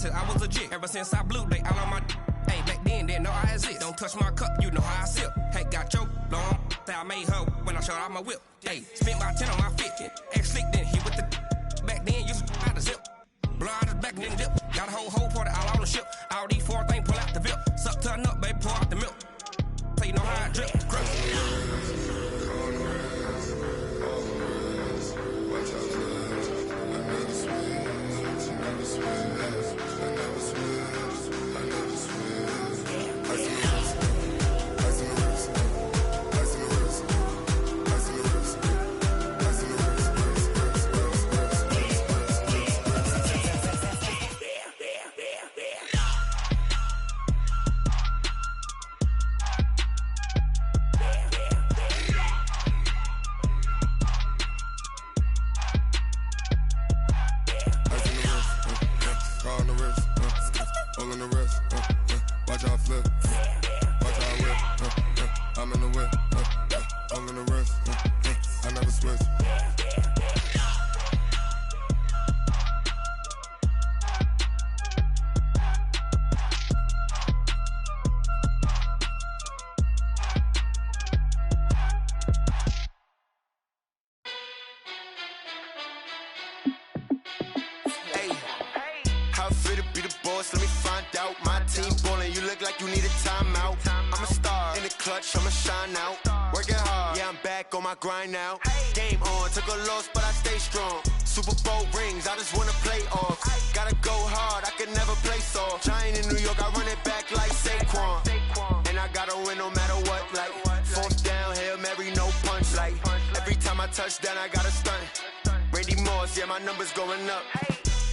I was legit ever since I blew they all on my hey back then didn't know I exist. Don't touch my cup, you know how I sip. Hey, got your long that I made her when I showed out my whip. Hey, spent my 10 on my fit. Ex slick then he with the back then used to out the zip. Blow out his back and then dip. Got a whole party all on the ship. All these four things pull out the VIP. Suck to a nut, baby, pour out the milk. So you know how I drip. Crush. Watch out, I never switch, I never switch. How I feel to be the boss, let me find out. My team ballin', you look like you need a timeout. I'm a star, in the clutch, I'ma shine out. Working hard, yeah, I'm back on my grind now. Game on, took a loss, but I stay strong. Super Bowl rings, I just wanna play off. Gotta go hard, I can never play soft. Giant in New York, I run it back like Saquon. And I gotta win no matter what, like fourth down, Hail Mary, no punch. Like every time I touch down, I gotta stunt. Randy Moss, yeah, my numbers going up.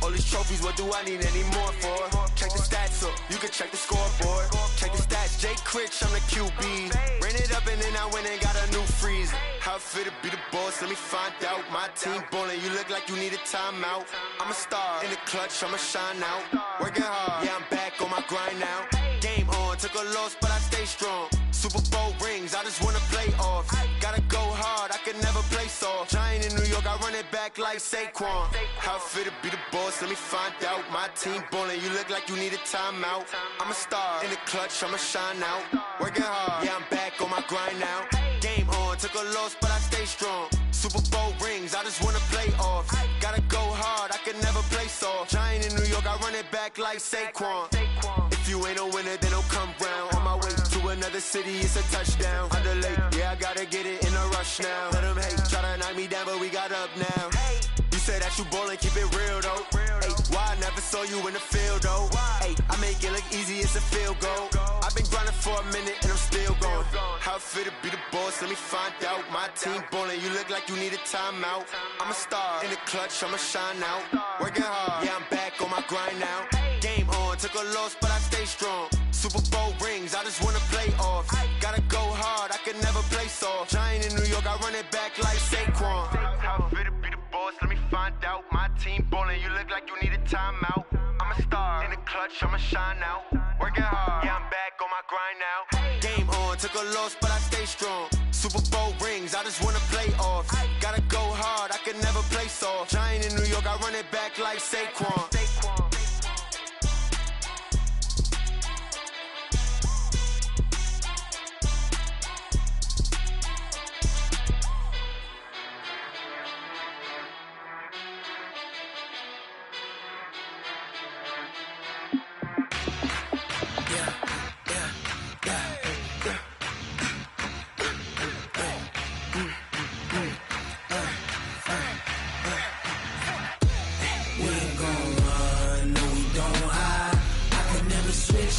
All these trophies, what do I need any more for? Check the stats up, you can check the scoreboard. Check the stats, Jay Critch, I'm the QB. Ran it up and then I went and got a new freeze. How I feel to be the boss, let me find out. My team ballin', you look like you need a timeout. I'm a star, in the clutch, I'ma shine out. Working hard, yeah, I'm back on my grind now. Game on, took a loss, but I stay strong. Super Bowl rings, I just wanna play off. Gotta go hard, I can never play soft. Giant in New York, I run it back like Saquon. How I feel to be the boss, let me find out. My team ballin', you look like you need a timeout. I'm a star, in the clutch, I'ma shine out. Working hard, yeah, I'm back on my grind now. Game on, took a loss, but I stay strong. Super Bowl rings, I just wanna play off. Gotta go hard, I can never play soft. Giant in New York, I run it back like Saquon. If you ain't a winner, then don't come round. On my way to another city, it's a touchdown. Underlay, yeah, I gotta get it in a rush now. Let them hate, try to knock me down, but we got up now. You said that you ballin', keep it real though. Hey, why I never saw you in the field though? Hey, I make it look easy, it's a field goal. I've been grinding for a minute and I'm still going. How I feel to be the boss, let me find out. My team ballin', you look like you need a timeout. I'm a star, in the clutch, I'ma shine out. Working hard, yeah, I'm back on my grind now. Game on, took a loss, but I stay strong. Super Bowl rings, I just wanna play off. Gotta go hard, I can never play soft. Giant in New York, I run it back like Saquon. How I feel to be the boss, let me find out. My team ballin', you look like you need a timeout. I'm a star, in the clutch, I'ma shine out. Working hard, yeah, I'm back on my grind now. Game on, took a loss, but I stay strong. Super Bowl rings, I just wanna play off. Gotta go hard, I can never play soft. Giant in New York, I run it back like Saquon.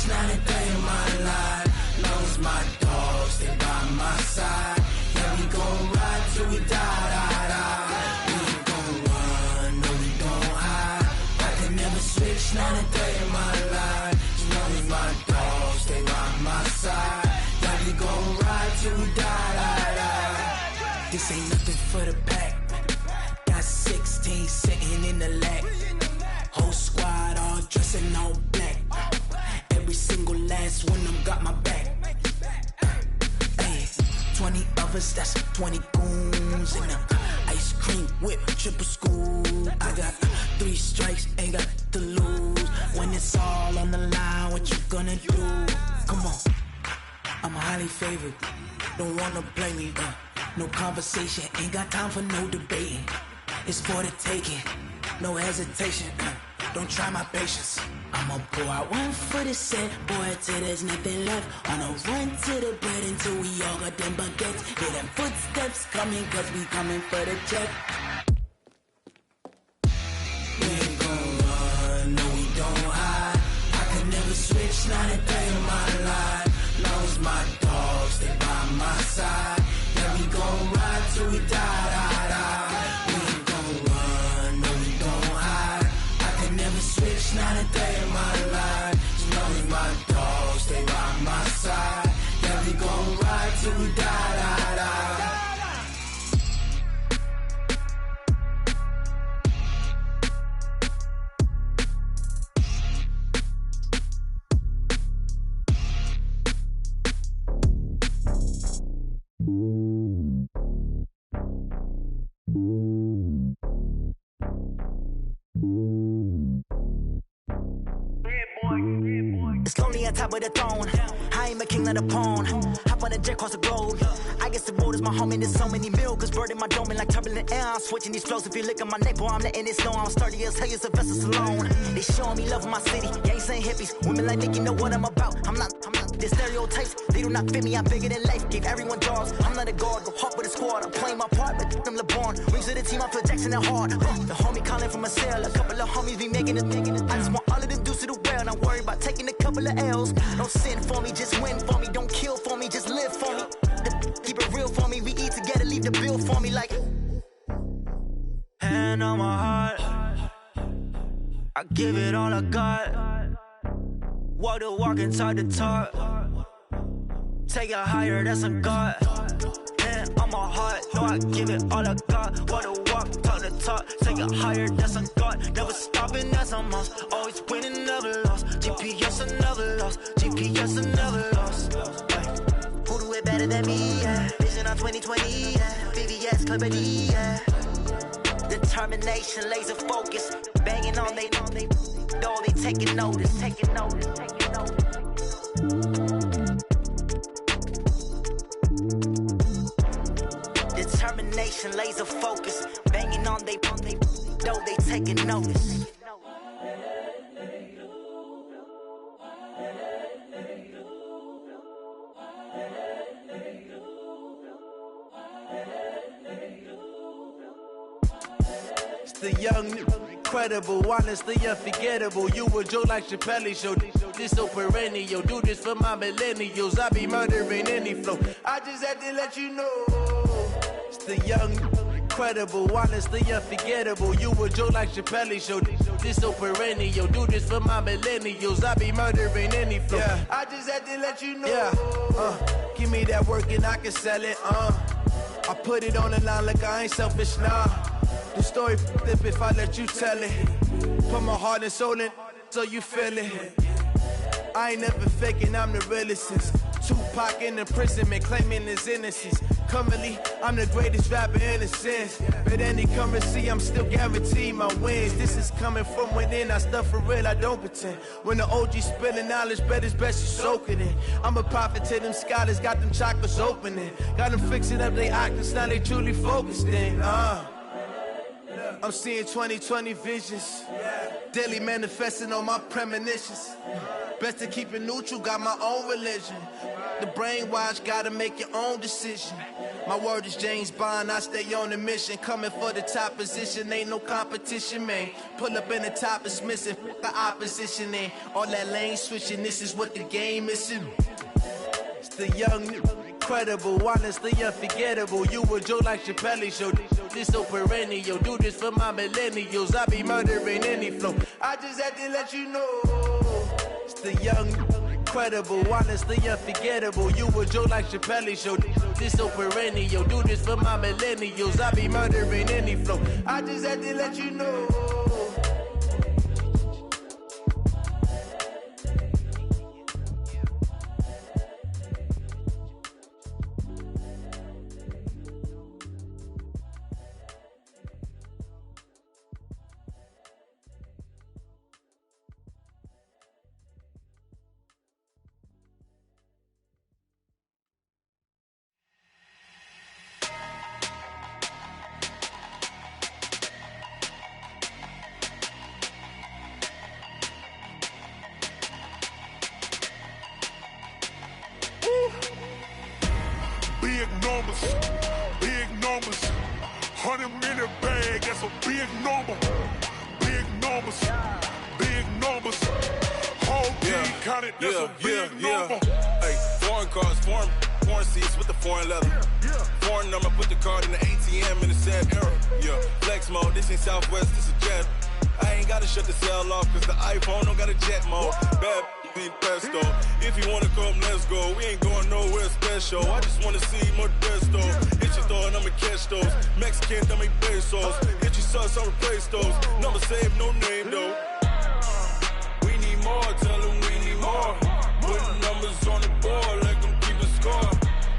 Not a day in my life. Long as my dogs stay by my side. Yeah, we gon' ride till we die, die, die. We ain't gon' run, no, we don't hide. I can never switch, not a day in my life. As long as my dogs stay by my side. Yeah, we gon' ride till we die, die, die. This ain't nothing for the pack. Got 16 sitting in the lap. Whole squad all dressing all black. Every single last one of them got my back. Ay, 20 of us, that's 20 goons. And ice cream whip, triple scoop. I got 3 strikes, ain't got to lose. When it's all on the line, what you gonna do? Come on, I'm highly favored. Don't wanna play me, no conversation. Ain't got time for no debating. It's for the taking, no hesitation. Don't try my patience. I'ma pour out one for the set, boy, till there's nothing left. On a run to the bread until we all got them baguettes. Hear them footsteps coming, cause we coming for the check. We ain't gon' run, no, we don't hide. I can never switch, not a day in my life. Long as my dogs stay by my side. Yeah, we gon' ride till we die, die, die. We ain't gon' run, no, we don't hide. I can never switch, not a day in my life. As long as my dogs stay by my side. Yeah, we gon' ride till we die, die, die. Yeah, boy. It's lonely on top of the throne. I ain't a king of the pawn. Hop on a jet across the globe. I guess the road is my home and there's so many milkers burning my dome like turbulent air. I'm switching these flows. If you look at my neck, boy, I'm letting it snow. I'm sturdy as hell, it's a vessel alone. They showing me love in my city. Yeah, ain't saying hippies. Women like Nicki know what I'm about. I'm not. The stereotypes, they do not fit me. I'm bigger than life. Gave everyone jobs. I'm not a guard. Go hard with a squad. I'm playing my part, but them LeBron. Rings to the team, I feel Jackson and hard. The homie calling from a cell. A couple of homies be making it. I just want all of them dudes to do well. Not worry about taking a couple of L's. Don't sin for me, just win for me. Don't kill for me, just live for me. Keep it real for me. We eat together, leave the bill for me like. Hand on my heart. I give it all I got. Walk the walk and talk the talk. Take it higher, that's a God. Hand on my heart, no, I give it all I got. Walk the walk, talk the talk. Take it higher, that's a God. Never stopping, that's a must. Always winning, never lost. GPS, I never lost. GPS, I never lost. Who do it better than me? Yeah. Vision on 2020, yeah. VVS, Clipper D, yeah. Determination, laser focus. Banging on they door, they taking notice, taking notice, taking notice. Determination, laser focus. Banging on they door, they taking notice. The young, incredible, honestly unforgettable. You a joke like Chappelle show. This so perennial. Do this for my millennials. I be murdering any flow. I just had to let you know. It's the young, incredible, honestly unforgettable. You a joke like Chappelle show. This so perennial. Do this for my millennials. I be murdering any flow. Yeah. I just had to let you know. Yeah. Give me that work and I can sell it. I put it on the line like I ain't selfish, nah. The story flip if I let you tell it. Put my heart and soul in so you feel it. I ain't never faking, I'm the realest since Tupac in imprisonment, claiming his innocence. Currently, I'm the greatest rapper in a sense. But any currency, I'm still guaranteed my wins. This is coming from within, I stuff for real, I don't pretend. When the OG spilling knowledge, bet it's best you soak it in. I'm a prophet to them scholars, got them chakras opening. Got them fixing up they octaves, now they truly focused in. I'm seeing 2020 visions. Daily manifesting on my premonitions. Best to keep it neutral, got my own religion. The brainwash, gotta make your own decision. My word is James Bond, I stay on a mission. Coming for the top position, ain't no competition, man. Pull up in the top is missing, fuck the opposition, man. All that lane switching, this is what the game is. It's the young, incredible, honestly unforgettable. You a joke like Chappelle show. This so perennial. Do this for my millennials. I be murdering any flow. I just had to let you know. It's the young, incredible, honestly unforgettable. You a joke like Chappelle show. This so perennial. Do this for my millennials. I be murdering any flow. I just had to let you know. Big numbers, 100 minute bag, that's a big number. Big numbers, whole team counted, that's a big number. Hey, foreign cars, foreign seats with the foreign leather. Foreign number, put the card in the ATM in the sad era. Yeah, flex mode, this ain't Southwest, this is Jet. I ain't gotta shut the cell off, cause the iPhone don't got a jet mode. Bad be pesto. If you wanna come, let's go. We ain't going nowhere special. I just wanna see more desto. Hit your thought, I'ma catch those. Mexican, dummy pesos. Hit your sus, I'll replace those. Number saved, no name though. We need more, tell them we need more. Putting numbers on the board, let them keep a score.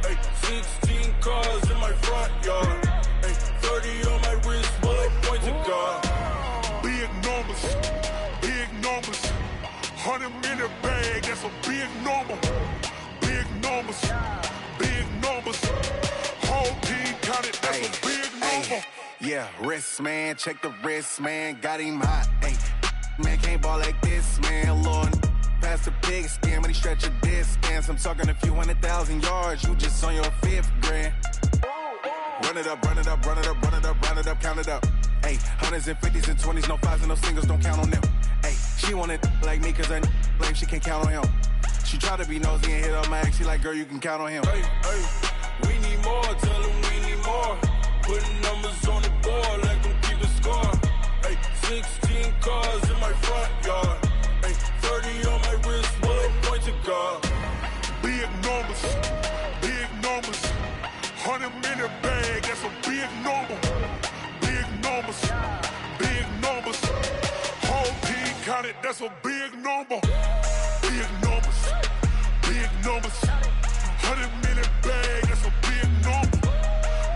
Hey, 16 cars in my front yard. Hey, 30 on my wrist, bullet point to God. Big numbers, 100 minute bag, that's a big number. Big numbers, big numbers. Whole team counted, that's a big number. Yeah, wrist man, check the wrist man, got him hot. Ay, man can't ball like this, man. Lord, past the big skin when he stretch a distance. I'm talking a few 100,000 yards, you just on your 5th grand. Run it up, run it up, run it up, run it up, run it up, count it up. Ay, hundreds and 50s and 20s, no 5s and no singles, don't count on them. Ay, she want it like me cause her lame, she can't count on him. She try to be nosy and hit up my ex, she like, girl, you can count on him. Hey, we need more, tell them we need more. Putting numbers on the board, like them keep a score. Hey, 16 cars in my front yard. Hey, 30 on my wrist, bullet point to God. Big numbers, big numbers. 100 minute bag, that's a big number. Big numbers, big numbers. Whole team counted, that's a big number. Big numbers, big numbers. 100 minute bag, that's a big number.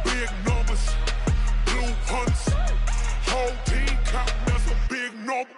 Big numbers, blue hunts. Whole team counting, that's a big number.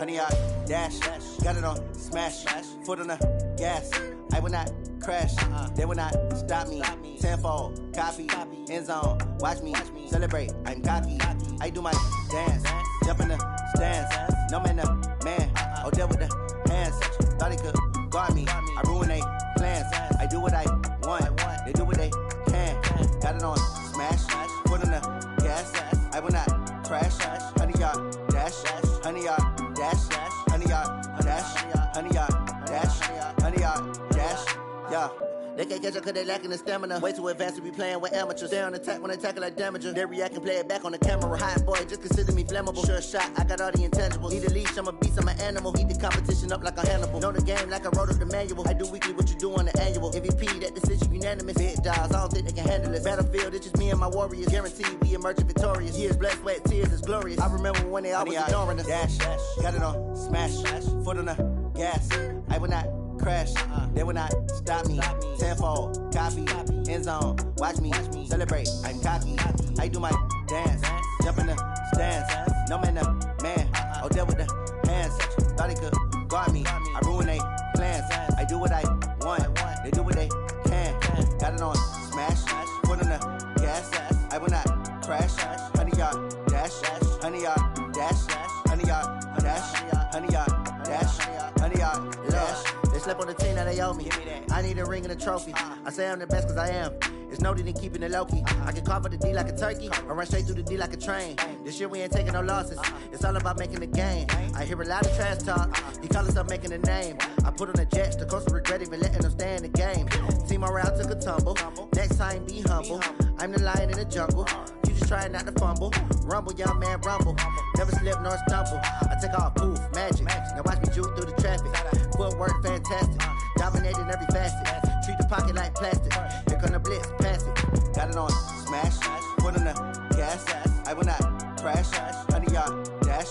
100 yard dash. Got it on smash. Foot on the gas. I will not crash. They will not stop me. Tenfold, copy, end zone. Watch me celebrate. I'm cocky. I do my dance. Jump in the stands. No man, the man. Oh, deal with the hands. Thought he could guard me. I ruin they plans. I do what I want. They do what they can. Got it on smash. Foot on the gas. I will not crash. 100 yard dash. 100 yard dash. 100 yard dash. 100 yard dash. 100 yard dash. Yeah. They can't catch up cause they lacking the stamina. Way too advanced to be playing with amateurs. Stay on attack when they tackle like damager. They react and play it back on the camera. Hot boy, just consider me flammable. Sure shot, I got all the intangibles. Need a leash, I'm a beast, I'm an animal. Heat the competition up like a Hannibal. Know the game like I wrote up the manual. I do weekly what you do on the annual. MVP, that decision unanimous. Big dogs, I don't think they can handle it. Battlefield, it's just me and my warriors. Guaranteed we emerging victorious. Years, blood, sweat, tears, it's glorious. I remember when they always ignoring us. Dash, got it on smash. Foot on the gas. I will not crash. They will not stop me. Tenfold, copy, end zone. Watch me celebrate. I'm cocky. I do my dance. Jump in the stands. No man, the man. Oh, deal with the hands. Thought he could guard me. I ruin they plans. I do what I want. They do what they can. Got it on smash. Foot on the gas. I will not crash. 100 yard dash. 100 yard dash. 100 yard dash. 100 yard dash. 100 yard dash. They slept on the team that they owe me. I need a ring and a trophy. I say I'm the best cause I am. It's no need in keeping it low-key. I can carve up the D like a turkey or run straight through the D like a train. This year we ain't taking no losses. It's all about making the game. I hear a lot of trash talk. He call us up making a name. I put on the Jets. The coach will regret even letting them stay in the game. Team morale took a tumble. Next time be humble. I'm the lion in the jungle. You just trying not to fumble. Rumble, young man, rumble. Never slip nor stumble. I take off, poof, magic. Now watch me juke through the traffic. Footwork fantastic. Dominating every facet. Treat the pocket like plastic. Here come the blitz, pass it. Got it on smash. Foot on the gas. I will not crash. 100 yard dash.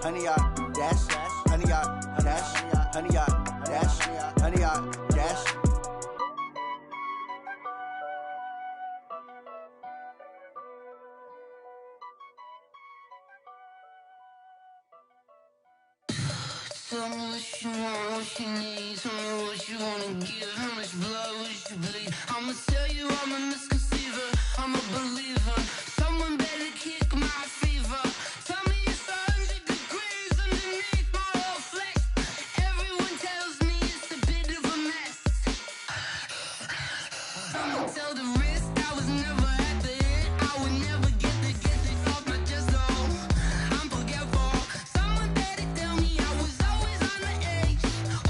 100 yard dash. 100 yard dash. 100 yard dash. 100 yard dash. Tell me what you want, what you need. Tell me what you wanna give. How much blood would you bleed? I'ma tell you I'm a misconceiver. I'm a believer. Someone better kick my fever. Tell me it's 100 degrees underneath my whole flesh. Everyone tells me it's a bit of a mess. I'ma tell the risk I was never at the end. I would never get this off my chest though. I'm forgetful. Someone better tell me I was always on the edge.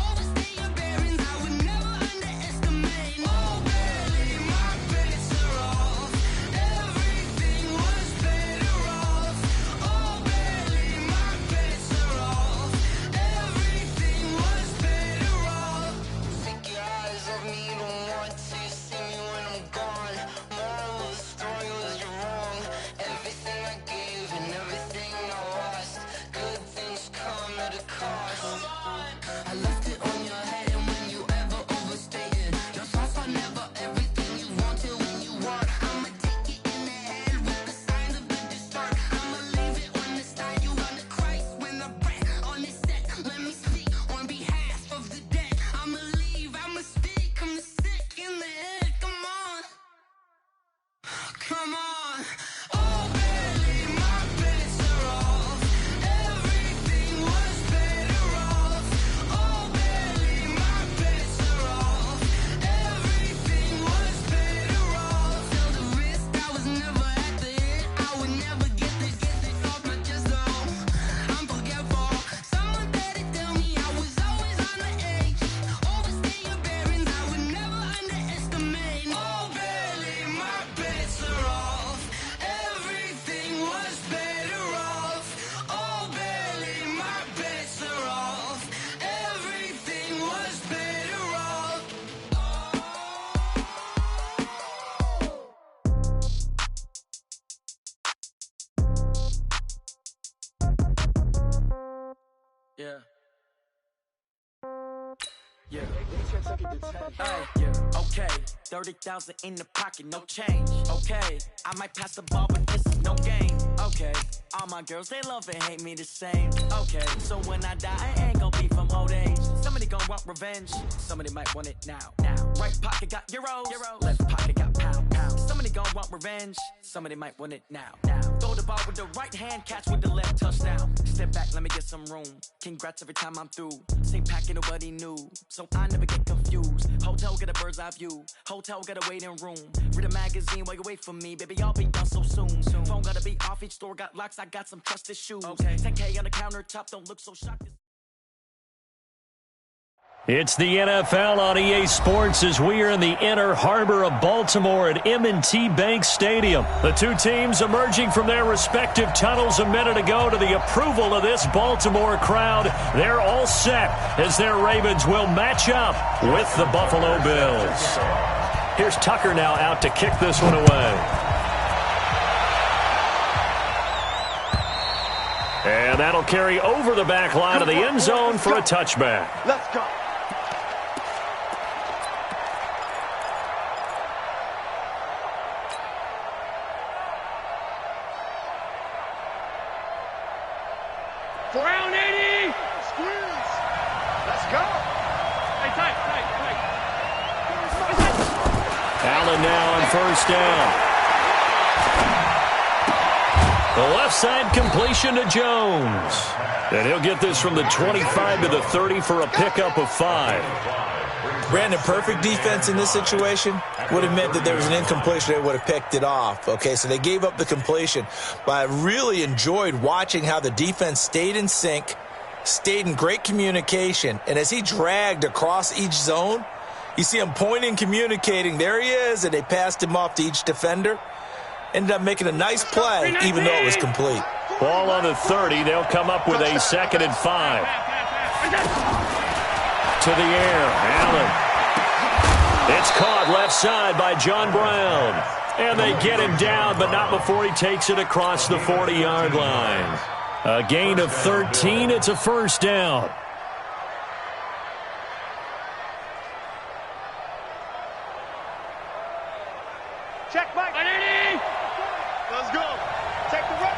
Overstay your bearings, I would never underestimate. Oh, barely, my bets are off. Everything was better off. Oh, barely, my bets are off. Everything was better off. Take your eyes off me, don't want to see me when I'm gone. Moral of the story was you're wrong. Everything I gave and everything I lost. Good things come at a cost. I left it on your head, and when you ever overstay it, your thoughts are never everything you wanted when you want. I'ma take it in the head with the signs of the distort. I'ma leave it on the side. You on the Christ when the breath on this set. Let me speak on behalf of the dead. I'ma leave, I'ma speak. I'm sick in the head. Come on, come on. Oh, barely, my bets are off. Everything was better off. Oh, barely, my bets are off. Everything was better off. Tell the risk I was never at the end. I would never get this off my chest though. I'm forgetful. Someone better tell me I was always on the edge. Overstay your bearings, I would never underestimate. Oh, barely, my bets are off. Everything was better off. Oh, barely, my bets are off. Everything was better off. Yeah. Yeah. Yeah. Okay. 30,000 in the pocket, no change. Okay. I might pass the ball, but this is no game, okay. All my girls, they love and hate me the same, okay. So when I die, I ain't gon' be from old age. Somebody gon' want revenge, somebody might want it now. Right pocket got euros, left pocket got pound. Somebody gon' want revenge, somebody might want it now. Throw the ball with the right hand, catch with the left, touchdown. Step back, let me get some room. Congrats every time I'm through. Same packet, nobody knew, so I never get confused. Hotel get a bird's eye view, hotel got a waiting room. Read a magazine while you wait for me, baby, I'll be done so soon. Phone gotta be off, each store got locks, I got some trusted shoes. 10K on the countertop, don't look so shocked. It's the NFL on EA Sports as we are in the inner harbor of Baltimore at M&T Bank Stadium. The two teams emerging from their respective tunnels a minute ago to the approval of this Baltimore crowd. They're all set as their Ravens will match up with the Buffalo Bills. Here's Tucker now out to kick this one away. And that'll carry over the back line of the end zone for a touchback. Let's go. Brown 80. Squeeze. Let's go. Hey, tight. Allen now on first down. The left side completion to Jones. And he'll get this from the 25 to the 30 for a pickup of 5. Brandon, perfect defense in this situation would have meant that there was an incompletion. They would have picked it off. Okay, so they gave up the completion. But I really enjoyed watching how the defense stayed in sync, stayed in great communication. And as he dragged across each zone, you see him pointing, communicating. There he is, and they passed him off to each defender. Ended up making a nice play, even though it was complete. Ball on the 30. They'll come up with a 2nd and 5. To the air, Allen. It's caught left side by John Brown. And they get him down, but not before he takes it across the 40-yard line. A gain of 13. It's a first down. Check Mike. Let's go. Take the run.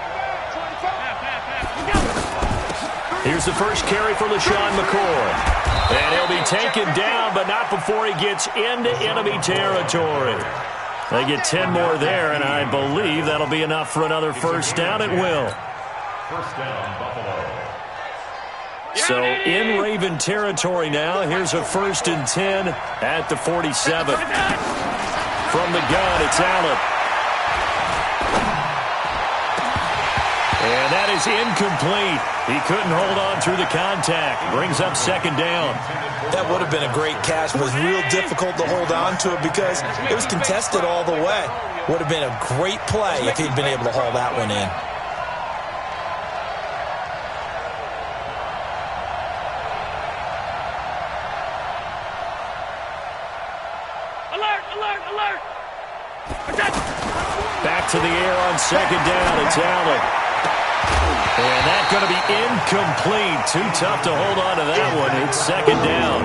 25. Here's the first carry for LaShawn McCoy. And he'll be taken down, but not before he gets into enemy territory. They get 10 more there, and I believe that'll be enough for another first down. It will. First down, Buffalo. So in Raven territory now. Here's a 1st and 10 at the 47. From the gun, it's Allen. And that is incomplete. He couldn't hold on through the contact. Brings up 2nd down. That would have been a great catch, but it was real difficult to hold on to it because it was contested all the way. Would have been a great play if he'd been able to haul that one in. Alert! Back to the air on 2nd down. It's Allen. And that's going to be incomplete. Too tough to hold on to that one. It's 2nd down.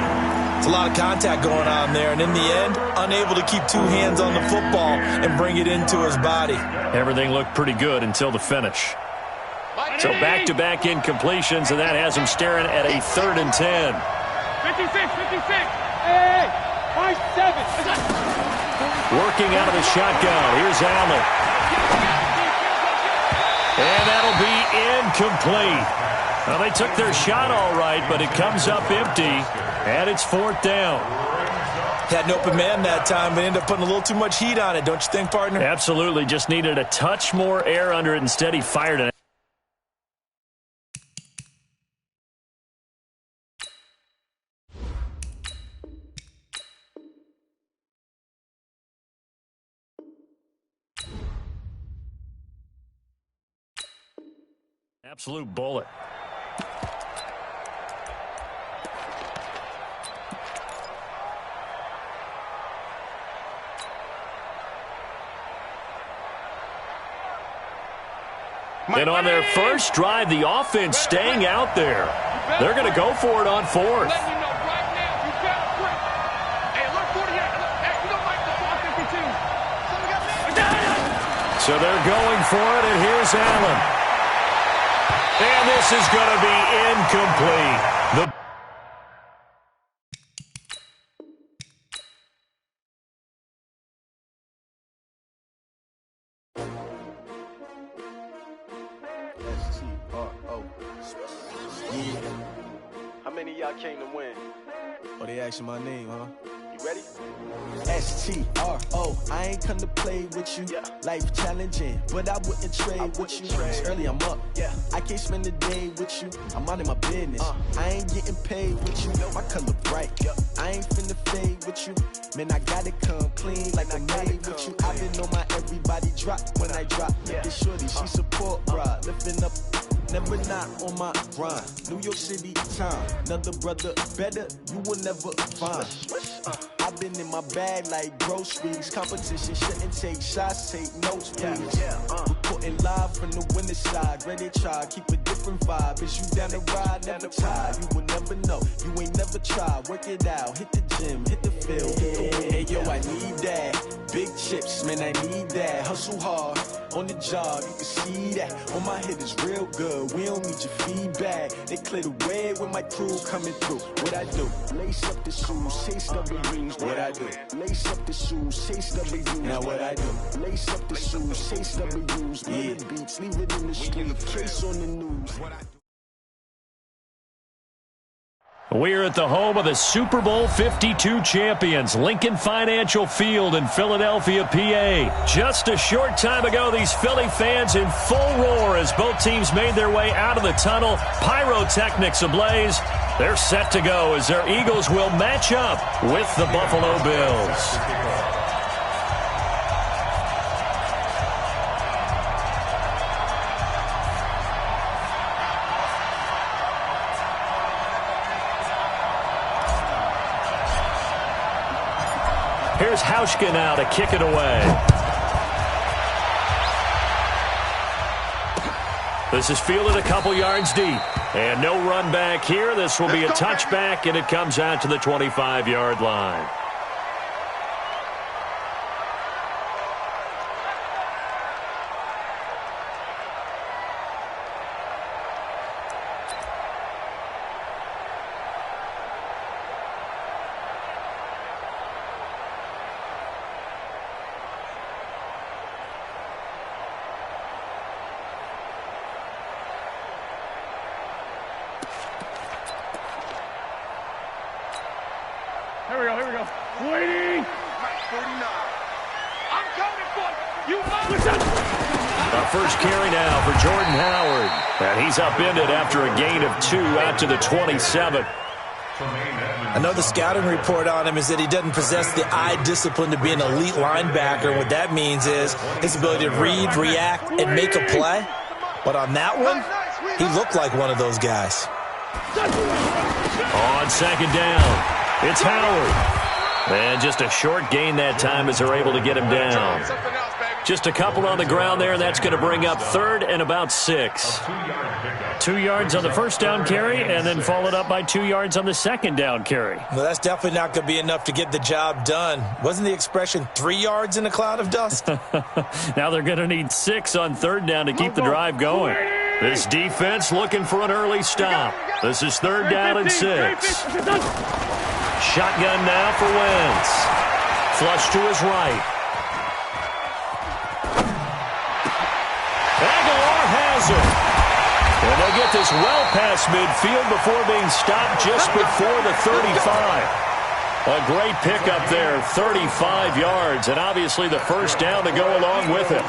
It's a lot of contact going on there, and in the end, unable to keep 2 hands on the football and bring it into his body. Everything looked pretty good until the finish. So back-to-back incompletions, and that has him staring at a 3rd and 10. 56. Hey, 5-7. Working out of the shotgun. Here's Allen. And that'll be incomplete. Well, they took their shot all right, but it comes up empty, and it's 4th down. Had an open man that time, but ended up putting a little too much heat on it, don't you think, partner? Absolutely. Just needed a touch more air under it. Instead, he fired it. Absolute bullet. And on their first drive, the offense staying out there. They're going to go for it on 4th. So they're going for it, and here's Allen. And this is going to be incomplete. STRO. Yeah. How many of y'all came to win? Oh, they asking my name, huh? You ready? STRO. I ain't come to play with you. Life challenging, but I wouldn't trade with you. It's early, I'm up. I can't spend the day with you. I'm out of my business. I ain't getting paid with you. My color bright. I ain't finna fade with you. Man, I gotta come clean like I made with you. I've been on my everybody drop when I drop. This shorty, she support, bruh. Lifting up. Never not on my grind. New York City time. Another brother better, you will never find. I've been in my bag like groceries. Competition shouldn't take shots, take notes, please. Reporting live from the winning side. Ready to try, keep a different vibe. Is you down the ride, never tired. You will never know, you ain't never tried. Work it out, hit the gym, hit the field. Hey yo, I need that. Big chips, man, I need that. Hustle hard, on the job, you can see that. On my head is real good, we don't need your feedback. They clear the way when my crew coming through. What I do? Lace up the shoes, chase W's. What I do? Lace up the shoes, chase W's. Now what I do? Lace up the shoes, chase W's. Yeah. Beats, leave it in the street, case on the news. What I do? We're at the home of the Super Bowl 52 champions, Lincoln Financial Field in Philadelphia, PA. Just a short time ago, these Philly fans in full roar as both teams made their way out of the tunnel. Pyrotechnics ablaze. They're set to go as their Eagles will match up with the Buffalo Bills. Here's Hauschka now to kick it away. This is fielded a couple yards deep. And no run back here. This will be a touchback, and it comes out to the 25-yard line. Here we go. Waiting. 49. I'm coming for you. The first carry now for Jordan Howard. And he's upended after a gain of 2 out to the 27. I know the scouting report on him is that he doesn't possess the eye discipline to be an elite linebacker. And what that means is his ability to read, react, and make a play. But on that one, he looked like one of those guys. On second down. It's Howard. And just a short gain that time as they're able to get him down. Just a couple on the ground there, and that's going to bring up 3rd and about 6. 2 yards on the first down carry, and then followed up by 2 yards on the second down carry. Well, that's definitely not going to be enough to get the job done. Wasn't the expression 3 yards in a cloud of dust? Now they're going to need 6 on 3rd down to keep the drive going. This defense looking for an early stop. This is 3rd down and 6. Shotgun now for Wentz. Flush to his right. Aguilar has it. And they'll get this well past midfield before being stopped just before the 35. A great pickup there, 35 yards, and obviously the first down to go along with it.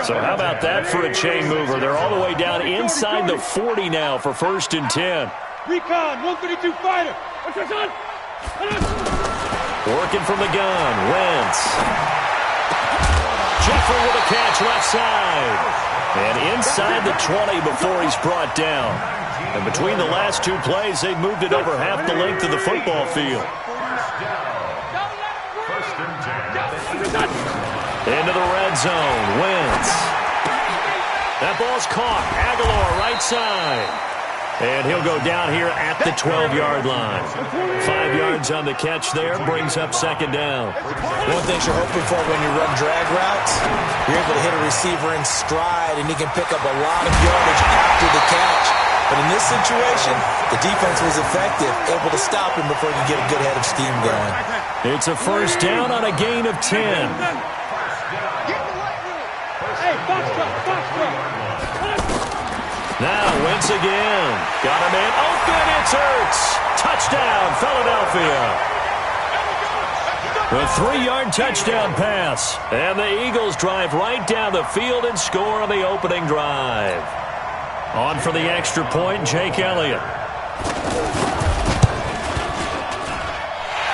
So how about that for a chain mover? They're all the way down inside the 40 now for 1st and 10. Recon, 132 fighter. Working from the gun, Wentz. Jeffrey with a catch left side. And inside the 20 before he's brought down. And between the last 2 plays, they've moved it over half the length of the football field. Into the red zone, Wentz. That ball's caught. Aguilar right side. And he'll go down here at the 12-yard line. 5 yards on the catch there, brings up second down. One thing you're hoping for when you run drag routes, you're able to hit a receiver in stride, and he can pick up a lot of yardage after the catch. But in this situation, the defense was effective, able to stop him before he could get a good head of steam going. It's a first down on a gain of 10. Now Wentz again. Got a man open. It's Ertz. Touchdown, Philadelphia. A 3-yard touchdown pass. And the Eagles drive right down the field and score on the opening drive. On for the extra point, Jake Elliott.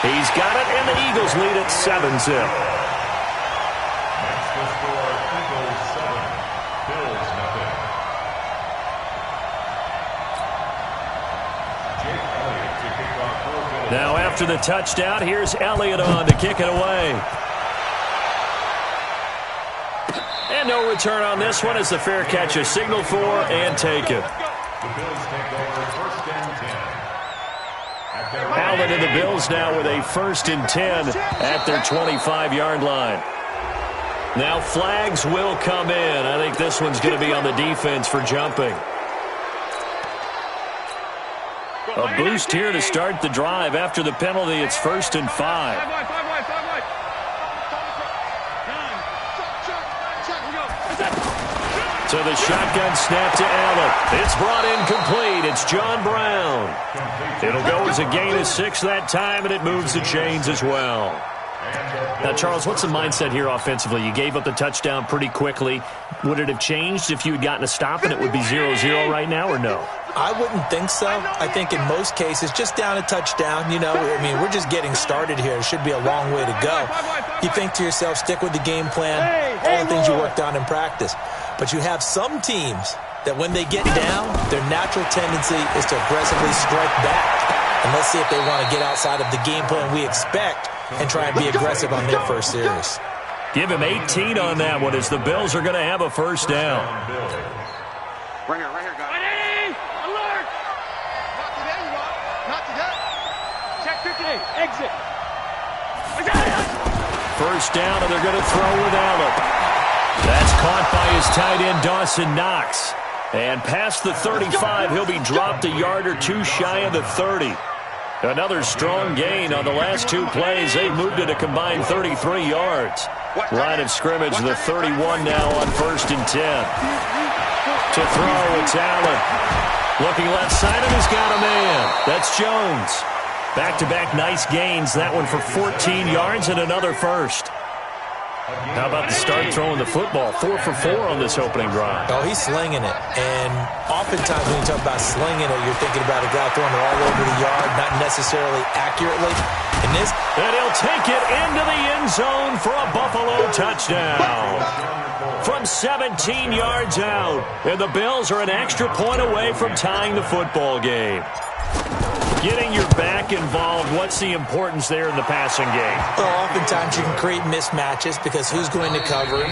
He's got it, and the Eagles lead at 7-0. Now after the touchdown, here's Elliott on to kick it away. And no return on this one as the fair catch is signaled for and taken. Allen and the Bills now with a 1st and 10 at their 25-yard line. Now flags will come in. I think this one's going to be on the defense for jumping. A boost here to start the drive. After the penalty, it's 1st and 5. So the shotgun snap to Allen. It's brought in complete. It's John Brown. It'll go as a gain of 6 that time, and it moves the chains as well. Now, Charles, what's the mindset here offensively? You gave up the touchdown pretty quickly. Would it have changed if you had gotten a stop and it would be 0-0 right now, or no? I wouldn't think so. I think in most cases, just down a touchdown, you know, I mean, we're just getting started here. It should be a long way to go. You think to yourself, stick with the game plan, all the things you worked on in practice. But you have some teams that when they get down, their natural tendency is to aggressively strike back. And let's see if they want to get outside of the game plan we expect and try and be aggressive on their first series. Give him 18 on that one as the Bills are going to have a first down. Right here, guys. Ready! Alert! Not today, Rob. Not today. Check 58. Exit. First down, and they're going to throw with Allen. That's caught by his tight end, Dawson Knox. And past the 35, he'll be dropped a yard or two shy of the 30. Another strong gain on the last 2 plays. They've moved it a combined 33 yards. Line of scrimmage, the 31 now on 1st and 10. To throw, it's Allen. Looking left side, and he's got a man. That's Jones. Back-to-back nice gains. That one for 14 yards and another first. How about the start throwing the football? 4 for 4 on this opening drive. Oh, he's slinging it. And oftentimes when you talk about slinging it, you're thinking about a guy throwing it all over the yard, not necessarily accurately. And he'll take it into the end zone for a Buffalo touchdown. From 17 yards out. And the Bills are an extra point away from tying the football game. Getting your back involved, what's the importance there in the passing game? Well, oftentimes you can create mismatches because who's going to cover him,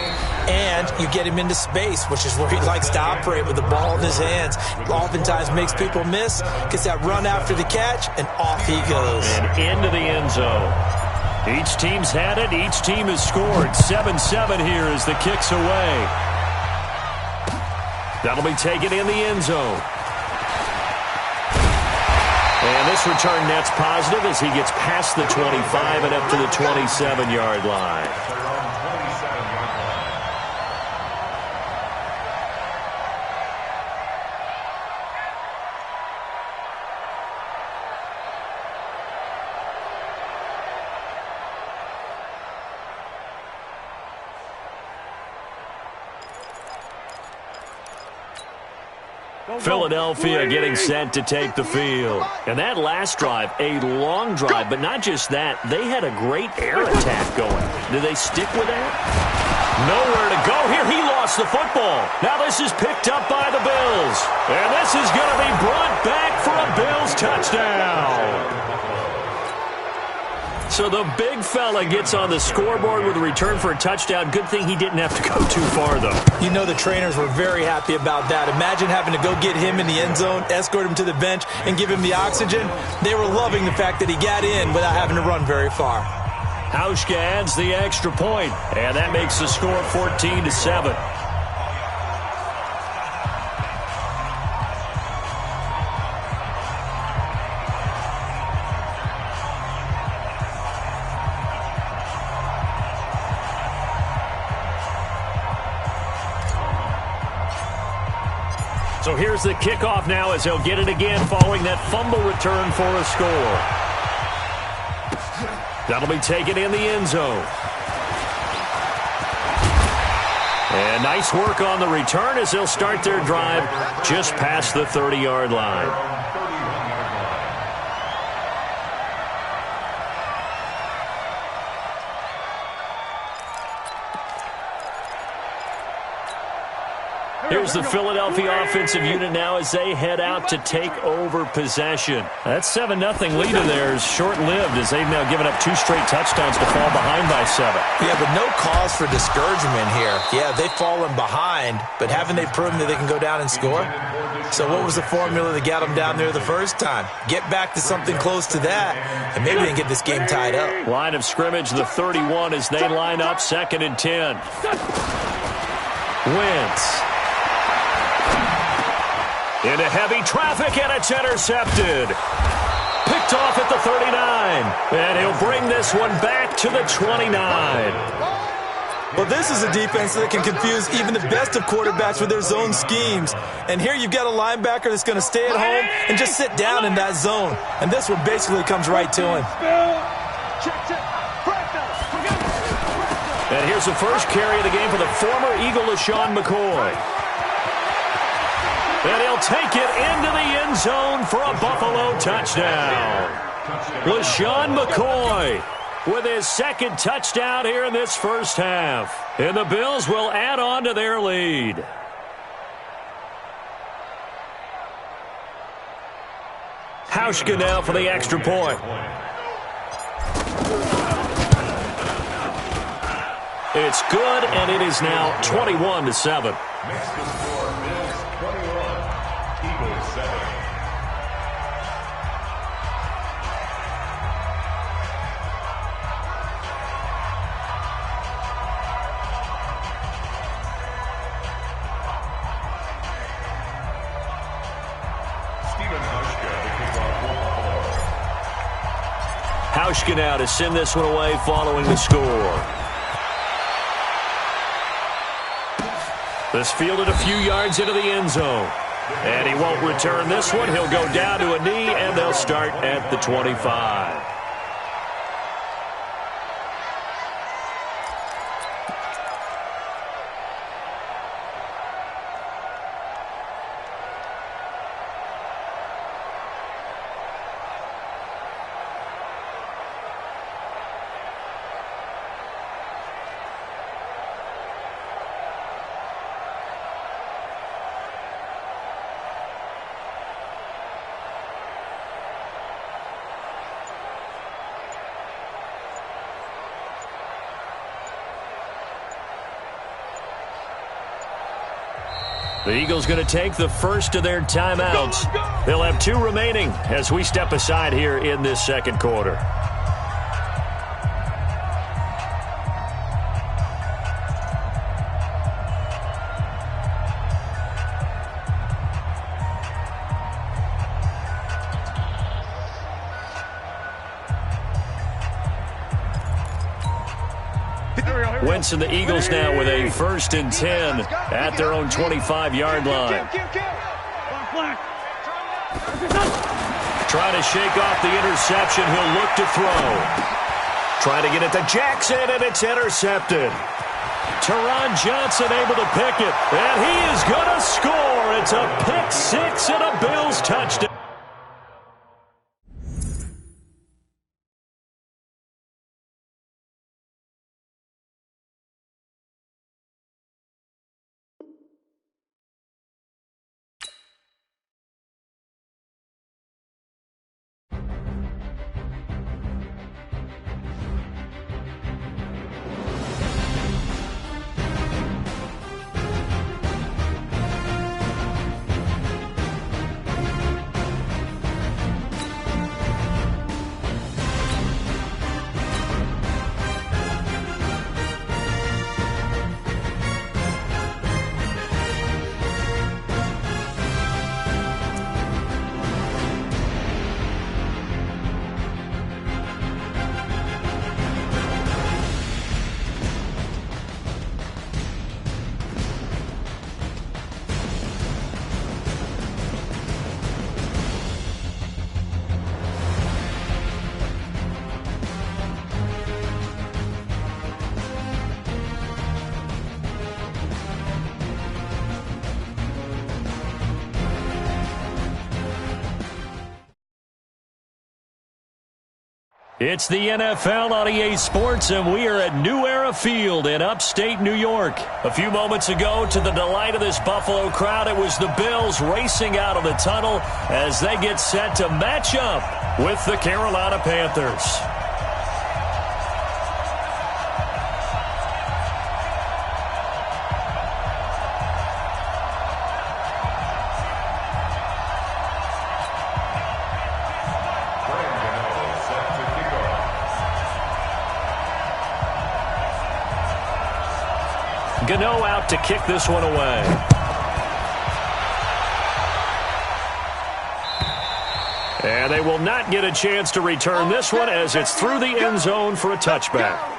and you get him into space, which is where he likes to operate with the ball in his hands. Oftentimes makes people miss, gets that run after the catch, and off he goes. And into the end zone. Each team's had it. Each team has scored. 7-7 here as the kick's away. That'll be taken in the end zone. And this return net's positive as he gets past the 25 and up to the 27-yard line. Philadelphia getting set to take the field. And that last drive, a long drive, but not just that. They had a great air attack going. Do they stick with that? Nowhere to go here. He lost the football. Now this is picked up by the Bills. And this is going to be brought back for a Bills touchdown. So the big fella gets on the scoreboard with a return for a touchdown. Good thing he didn't have to go too far, though. You know the trainers were very happy about that. Imagine having to go get him in the end zone, escort him to the bench, and give him the oxygen. They were loving the fact that he got in without having to run very far. Hauschka adds the extra point, and that makes the score 14-7. So here's the kickoff now as he'll get it again following that fumble return for a score. That'll be taken in the end zone. And nice work on the return as they'll start their drive just past the 30-yard line. Here's the Philadelphia offensive unit now as they head out to take over possession. That 7-0 lead of theirs short-lived as they've now given up 2 straight touchdowns to fall behind by 7. Yeah, but no cause for discouragement here. Yeah, they've fallen behind, but haven't they proven that they can go down and score? So what was the formula that got them down there the first time? Get back to something close to that, and maybe they can get this game tied up. Line of scrimmage, the 31 as they line up 2nd and 10. Wentz. Into heavy traffic, and it's intercepted. Picked off at the 39. And he'll bring this one back to the 29. Well, this is a defense that can confuse even the best of quarterbacks with their zone schemes. And here you've got a linebacker that's going to stay at home and just sit down in that zone. And this one basically comes right to him. And here's the first carry of the game for the former Eagle, LaShawn McCoy. And he'll take it into the end zone for a Buffalo touchdown. LaShawn McCoy with his 2nd touchdown here in this first half. And the Bills will add on to their lead. Hauschka now for the extra point. It's good, and it is now 21-7. Hauschka now to send this one away following the score. This fielded a few yards into the end zone. And he won't return this one. He'll go down to a knee, and they'll start at the 25. The Eagles going to take the first of their timeouts. They'll have 2 remaining as we step aside here in this second quarter. Wentz and the Eagles now with a 1st and 10 at their own 25-yard line. Trying to shake off the interception. He'll look to throw. Trying to get it to Jackson, and it's intercepted. Teron Johnson able to pick it, and he is going to score. It's a pick 6 and a Bills touchdown. It's the NFL on EA Sports, and we are at New Era Field in upstate New York. A few moments ago, to the delight of this Buffalo crowd, it was the Bills racing out of the tunnel as they get set to match up with the Carolina Panthers. Gano out to kick this one away. And they will not get a chance to return this one as it's through the end zone for a touchback.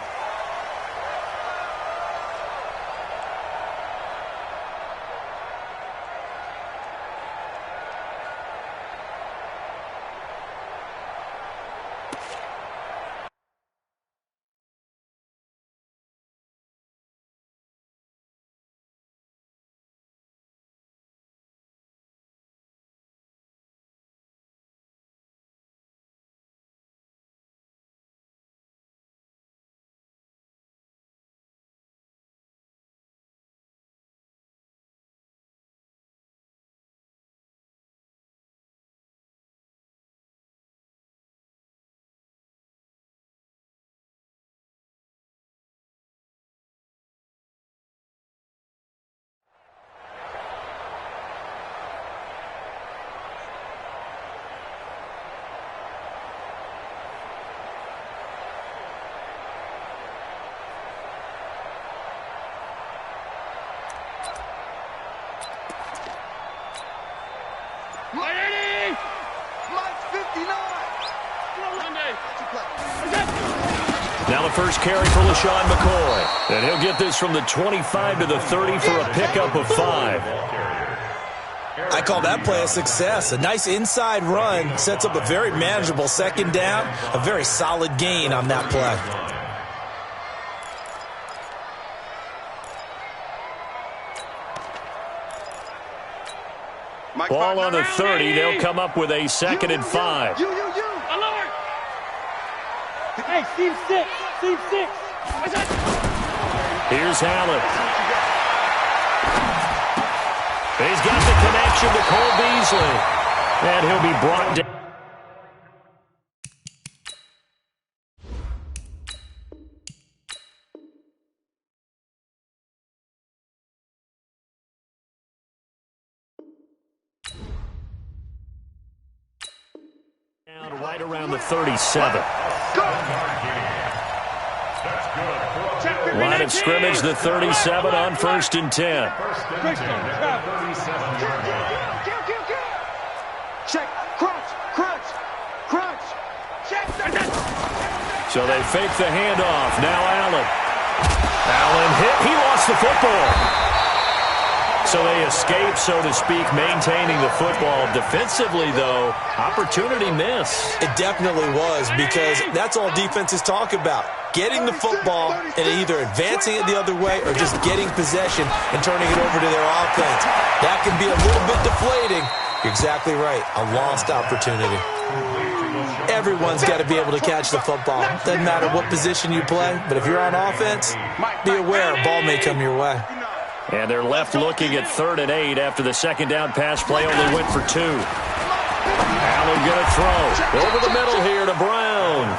Now the first carry for LaShawn McCoy. And he'll get this from the 25 to the 30 for a pickup of 5. I call that play a success. A nice inside run sets up a very manageable second down. A very solid gain on that play. Ball on the 30. They'll come up with a 2nd and 5. Hey, Steve 6. Here's Allen. He's got the connection to Cole Beasley. And he'll be brought down. Right around the 37. Line of scrimmage, the 37 on 1st and 10. Check, crunch. So they fake the handoff. Now Allen. Allen hit. He lost the football. So they escape, so to speak, maintaining the football. Defensively, though, opportunity miss. It definitely was, because that's all defenses talk about. Getting the football and either advancing it the other way or just getting possession and turning it over to their offense. That can be a little bit deflating. You're exactly right. A lost opportunity. Everyone's got to be able to catch the football. Doesn't matter what position you play, but if you're on offense, be aware a ball may come your way. And they're left looking at 3rd and 8 after the second down pass play only went for 2. Allen going to throw. Over the middle here to Brown.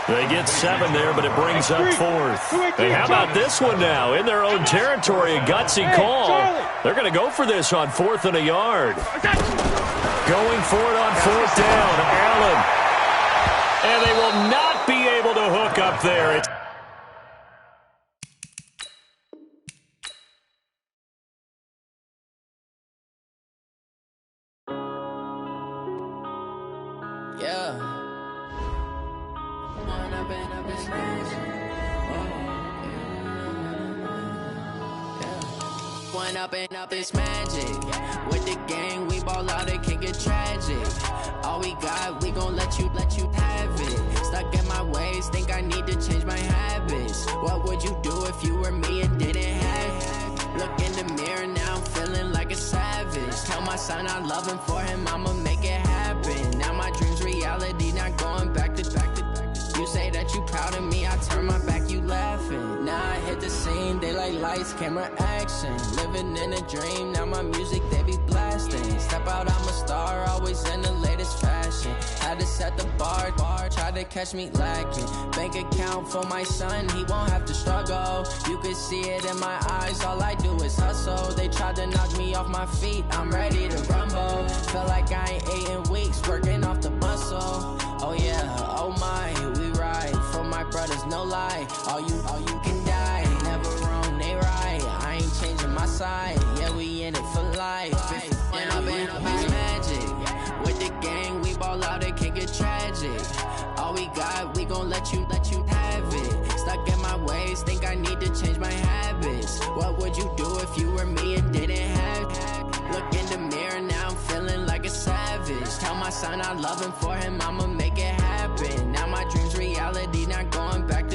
They get 7 there, but it brings up 4th. And how about this one now? In their own territory, a gutsy call. They're going to go for this on 4th and a yard. Going for it on 4th down. Allen. And they will not be able to hook up there. Up is magic. With the gang, we ball out, it can get tragic. All we got, we gon' let you have it. Stuck in my ways, think I need to change my habits. What would you do if you were me and didn't have it? Look in the mirror, now I'm feeling like a savage. Tell my son I love him, for him I'ma make it happen. Now my dream's reality, not going back to the scene, they like lights, camera, action. Living in a dream, now my music, they be blasting. Step out, I'm a star, always in the latest fashion. Had to set the bar, try to catch me lacking. Bank account for my son, he won't have to struggle. You can see it in my eyes, all I do is hustle. They tried to knock me off my feet, I'm ready to rumble. Feel like I ain't ate in weeks, working off the muscle. Oh yeah, oh my, we ride for my brothers, no lie. All you can die, never wrong, they right. I ain't changing my side, yeah, we in it for life. And I've been magic with the gang, we ball out, it can get tragic. All we got, we gon' let you have it. Stuck in my ways, think I need to change my habits. What would you do if you were me and didn't have it? Look in the mirror, now I'm feeling like a savage. Tell my son I love him, for him I'ma make it happen. Now my dream's reality, not going back to.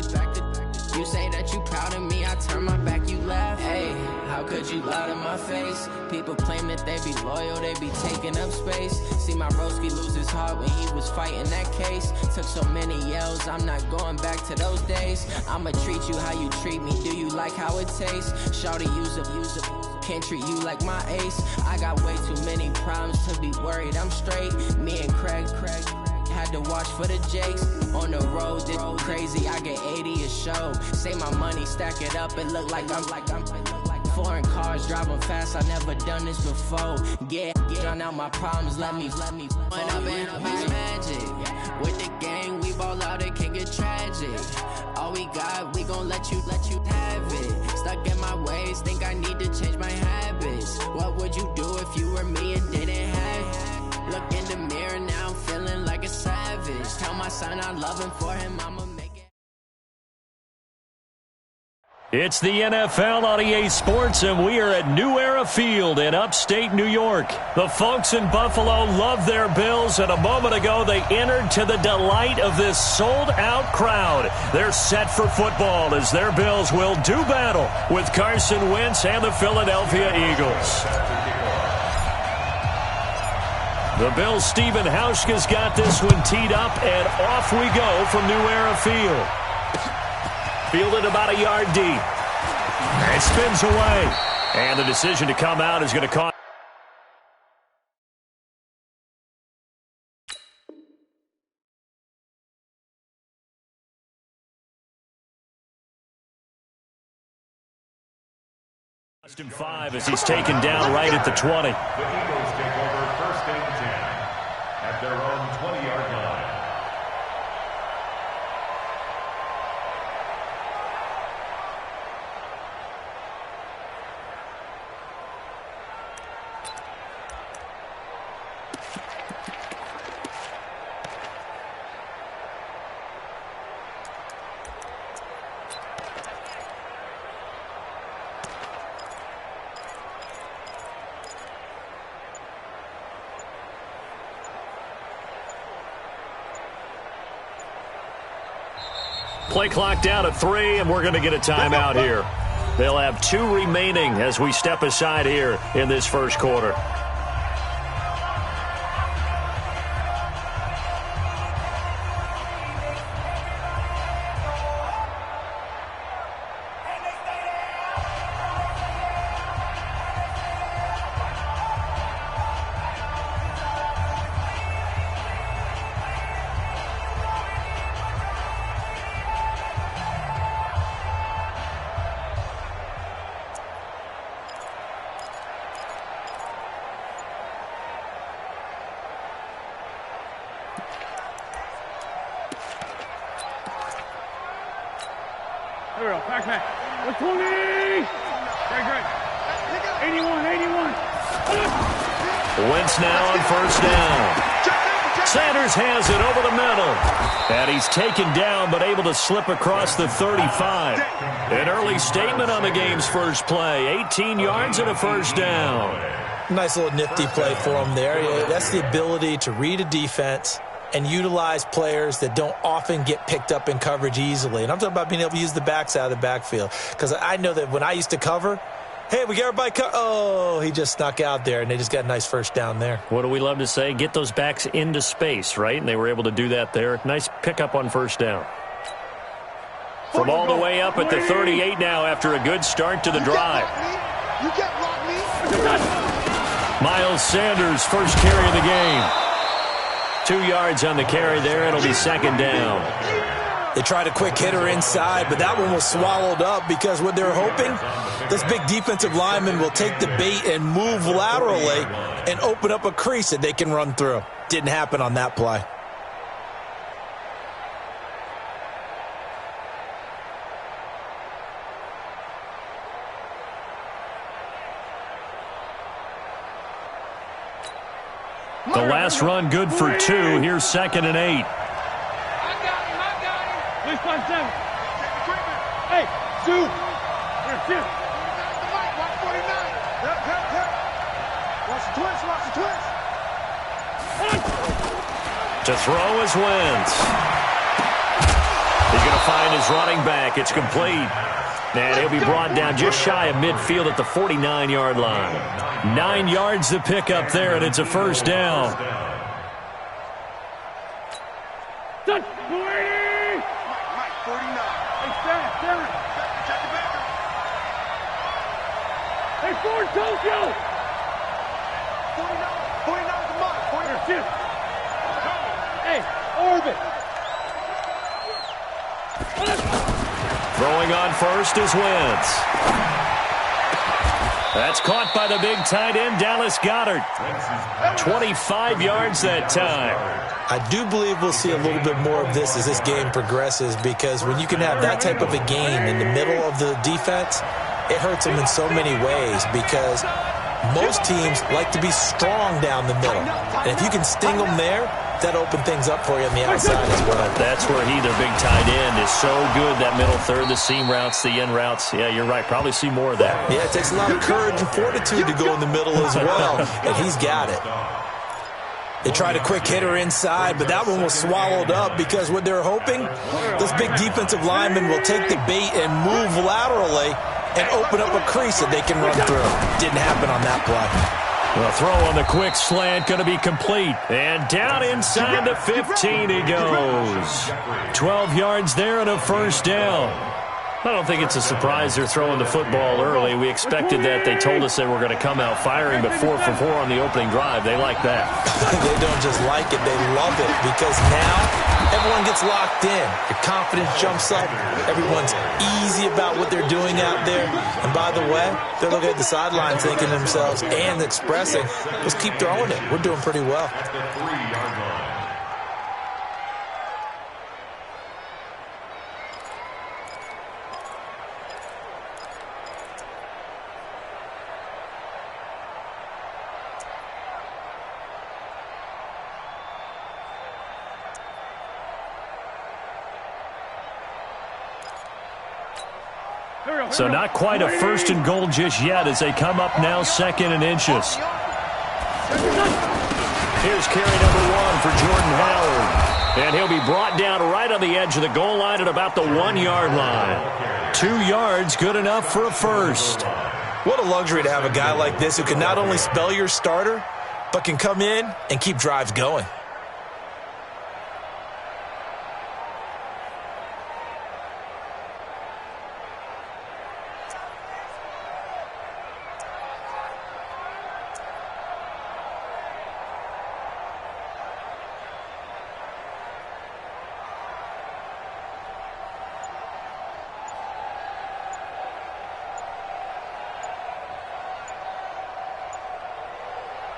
You say that you proud of me, I turn my back, you laugh. Hey, how could you lie to my face? People claim that they be loyal, they be taking up space. See my broski lose his heart when he was fighting that case. Took so many yells, I'm not going back to those days. I'ma treat you how you treat me, do you like how it tastes? Shawty, use up, can't treat you like my ace. I got way too many problems to be worried, I'm straight. Me and Craig had to watch for the Jakes. On the road, this crazy, I get 80 a show. Say my money, stack it up, it look like I'm foreign cars, driving fast, I never done this before. Get drown out my problems, let me When I've been magic with the gang, we ball out, it can get tragic. All we got, we gon' let you have it. Stuck in my ways, think I need to change my habits. What would you do if you were me and didn't have it? Look in the mirror, now I'm feeling like a savage. Tell my son I love him, for him I'ma make it. It's the NFL on EA Sports, and we are at New Era Field in upstate New York. The folks in Buffalo love their Bills, and a moment ago they entered to the delight of this sold-out crowd. They're set for football as their Bills will do battle with Carson Wentz and the Philadelphia Eagles. The Bills' Stephen Hauschka's got this one teed up, and off we go from New Era Field. Fielded about a yard deep. It spins away. And the decision to come out is going to cost. Him 5 as he's taken down right at the 20. The Eagles take over 1st and 10 at their own 20-yard line. Play clock down to 3, and we're going to get a timeout here. They'll have 2 remaining as we step aside here in this first quarter. Here we go, back. 20! Great. 81. Wentz now on first down. Sanders has it over the middle. And he's taken down but able to slip across the 35. An early statement on the game's first play. 18 yards and a first down. Nice little nifty play for him there. That's the ability to read a defense and utilize players that don't often get picked up in coverage easily. And I'm talking about being able to use the backs out of the backfield. Because I know that when I used to cover, hey, we got everybody oh, he just snuck out there, and they just got a nice first down there. What do we love to say? Get those backs into space, right? And they were able to do that there. Nice pickup on first down. From all the way up at the 38 now after a good start to the drive. You can't block me. Miles Sanders, first carry of the game. 2 yards on the carry there. It'll be second down. They tried a quick hitter inside, but that one was swallowed up because what they're hoping, this big defensive lineman will take the bait and move laterally and open up a crease that they can run through. Didn't happen on that play. The last run good for 2. Here's 2nd and 8. I got him. Please find 7. Hey, Sue. Here. Watch 49. Watch the twist. To throw is Wentz. He's going to find his running back. It's complete. And he'll be brought down just shy of midfield at the 49-yard line. 9 yards to pick up there, and it's a first down. Mike, 49. Hey, Sam. Check the back. Hey, Ford, Tokyo. 49 is the mark. 49. Hey, Orbit. Throwing on first is Wentz. That's caught by the big tight end, Dallas Goedert. 25 yards that time. I do believe we'll see a little bit more of this as this game progresses, because when you can have that type of a game in the middle of the defense, it hurts them in so many ways, because most teams like to be strong down the middle. And if you can sting them there, that open things up for you on the outside as well. That's where their big tight end, is so good, that middle third, the seam routes, the end routes. Yeah, you're right. Probably see more of that. Yeah, it takes a lot of courage and fortitude to go in the middle as well, and he's got it. They tried a quick hitter inside, but that one was swallowed up because what they're hoping, this big defensive lineman will take the bait and move laterally and open up a crease that they can run through. Didn't happen on that play. The throw on the quick slant going to be complete. And down inside the 15 he goes. 12 yards there and a first down. I don't think it's a surprise they're throwing the football early. We expected that. They told us they were going to come out firing, but 4 for 4 on the opening drive. They like that. They don't just like it, they love it, because now everyone gets locked in. Your confidence jumps up. Everyone's easy about what they're doing out there. And by the way, they're looking at the sideline thinking to themselves and expressing, just keep throwing it. We're doing pretty well. So not quite a first and goal just yet as they come up now 2nd and inches. Here's carry number 1 for Jordan Howard. And he'll be brought down right on the edge of the goal line at about the 1-yard line. 2 yards, good enough for a first. What a luxury to have a guy like this who can not only spell your starter, but can come in and keep drives going.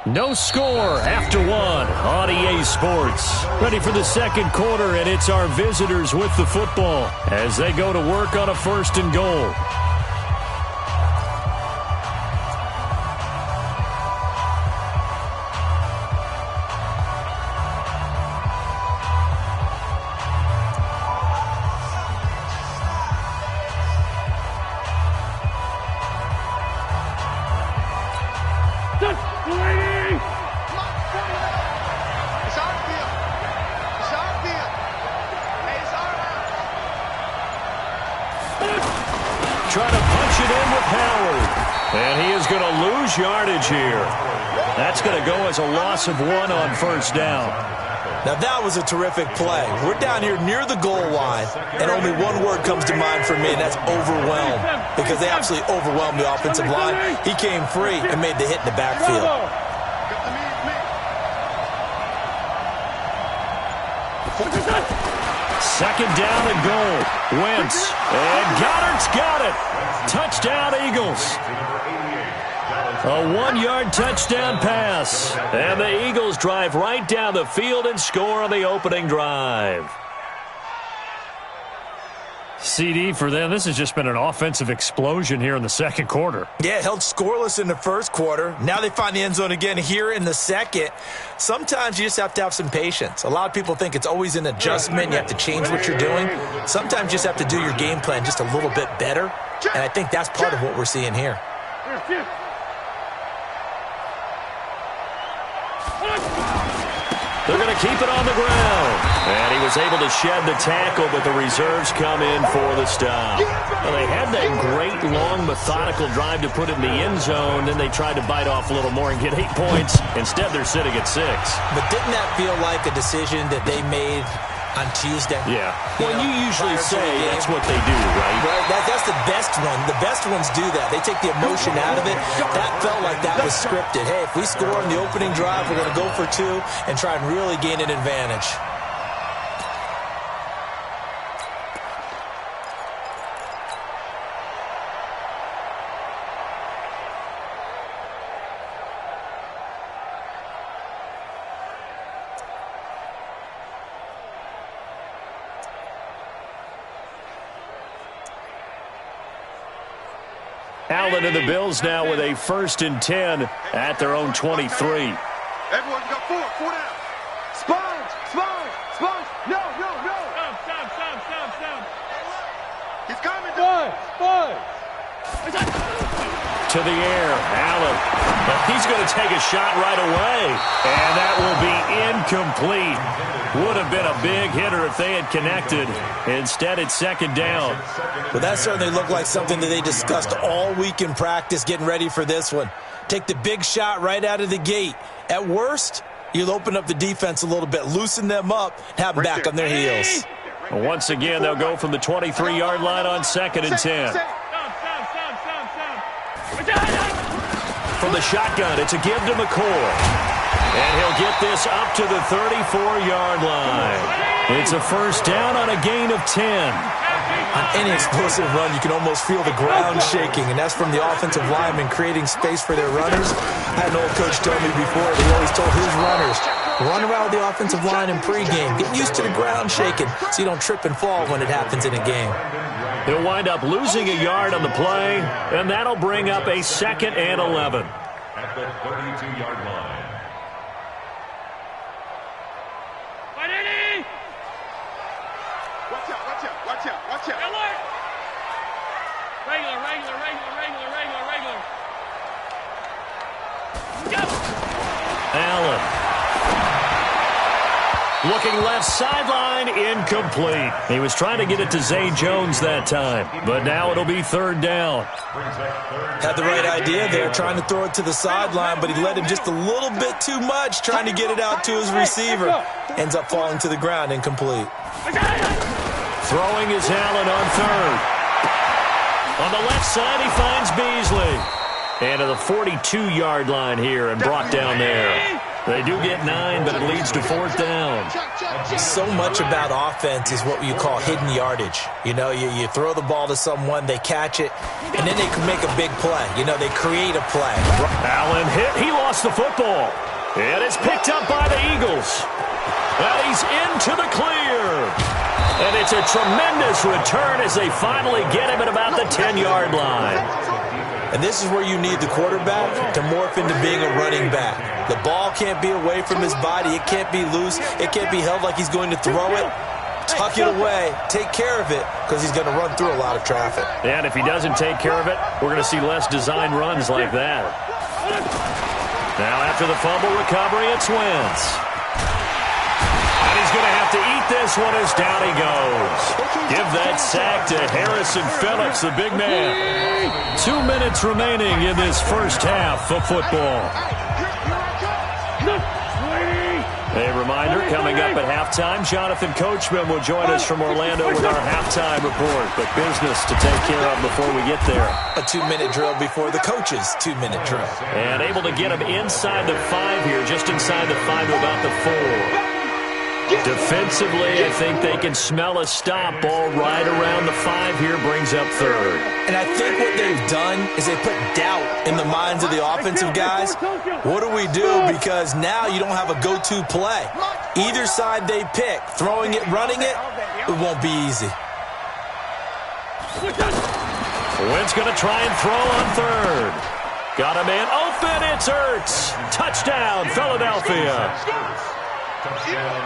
No score after 1 on EA Sports. Ready for the second quarter, and it's our visitors with the football as they go to work on a first and goal. Trying to punch it in with Howard. And he is going to lose yardage here. That's going to go as a loss of 1 on first down. Now that was a terrific play. We're down here near the goal line, and only one word comes to mind for me, and that's overwhelmed, because they absolutely overwhelmed the offensive line. He came free and made the hit in the backfield. Second down and goal. Wentz. And Goddard's got it. Touchdown, Eagles. A 1-yard touchdown pass. And the Eagles drive right down the field and score on the opening drive. CD for them, this has just been an offensive explosion here in the second quarter. Yeah, held scoreless in the first quarter. Now they find the end zone again here in the second. Sometimes you just have to have some patience. A lot of people think it's always an adjustment. You have to change what you're doing. Sometimes you just have to do your game plan just a little bit better. And I think that's part of what we're seeing here. They're going to keep it on the ground. And he was able to shed the tackle, but the reserves come in for the stop. Well, they had that great, long, methodical drive to put it in the end zone. Then they tried to bite off a little more and get 8 points. Instead, they're sitting at 6. But didn't that feel like a decision that they made on Tuesday? Yeah. Well, you usually say that's what they do, right? Right. That's the best one. The best ones do that. They take the emotion out of it. That felt like that was scripted. Hey, if we score on the opening drive, we're going to go for 2 and try and really gain an advantage. Allen and the Bills now with a 1st and 10 at their own 23. Everyone got 4 down. Sponge. No. Stop. He's coming. Sponge. To the air, Allen. He's going to take a shot right away. And that will be incomplete. Would have been a big hitter if they had connected. Instead, it's 2nd down. Well, that certainly looked like something that they discussed all week in practice, getting ready for this one. Take the big shot right out of the gate. At worst, you'll open up the defense a little bit, loosen them up, have them back on their heels. Once again, they'll go from the 23-yard line on 2nd and 10. From the shotgun, it's a give to McCoy. And he'll get this up to the 34-yard line. It's a 1st down on a gain of 10. On any explosive run, you can almost feel the ground shaking, and that's from the offensive linemen creating space for their runners. I had an old coach tell me before that he always told his runners, run around the offensive line in pregame. Get used to the ground shaking so you don't trip and fall when it happens in a game. He'll wind up losing a yard on the play, and that'll bring up a 2nd and 11. At the 32-yard line. Watch out. Alert! Regular. Go! Allen. Looking left sideline, incomplete. He was trying to get it to Zay Jones that time, but now it'll be 3rd down. Had the right idea there, trying to throw it to the sideline, but he led him just a little bit too much, trying to get it out to his receiver. Ends up falling to the ground, incomplete. Throwing is Allen on 3rd. On the left side, he finds Beasley. And to the 42-yard line here and brought down there. They do get 9, but it leads to 4th down. So much about offense is what you call hidden yardage. You know, you throw the ball to someone, they catch it, and then they can make a big play. You know, they create a play. Allen hit. He lost the football. And it's picked up by the Eagles. And he's into the clear. And it's a tremendous return as they finally get him at about the 10-yard line. And this is where you need the quarterback to morph into being a running back. The ball can't be away from his body. It can't be loose. It can't be held like he's going to throw it. Tuck it away. Take care of it because he's going to run through a lot of traffic. And if he doesn't take care of it, we're going to see less design runs like that. Now after the fumble recovery, it's Wentz. And he's going to have to eat this one as down he goes. Give that sack to Harrison Phillips, the big man. 2 minutes remaining in this first half of football. A reminder, coming up at halftime, Jonathan Coachman will join us from Orlando with our halftime report. But business to take care of before we get there. A 2-minute drill before the coach's 2-minute drill. And able to get him inside the 5 here, just inside the 5 to about the 4. Defensively, I think they can smell a stop. Ball right around the 5 here, brings up third. And I think what they've done is they put doubt in the minds of the offensive guys. What do we do? Because now you don't have a go-to play. Either side they pick, throwing it, running it, it won't be easy. Wentz going to try and throw on third. Got a man open, it's Ertz. Touchdown, Philadelphia.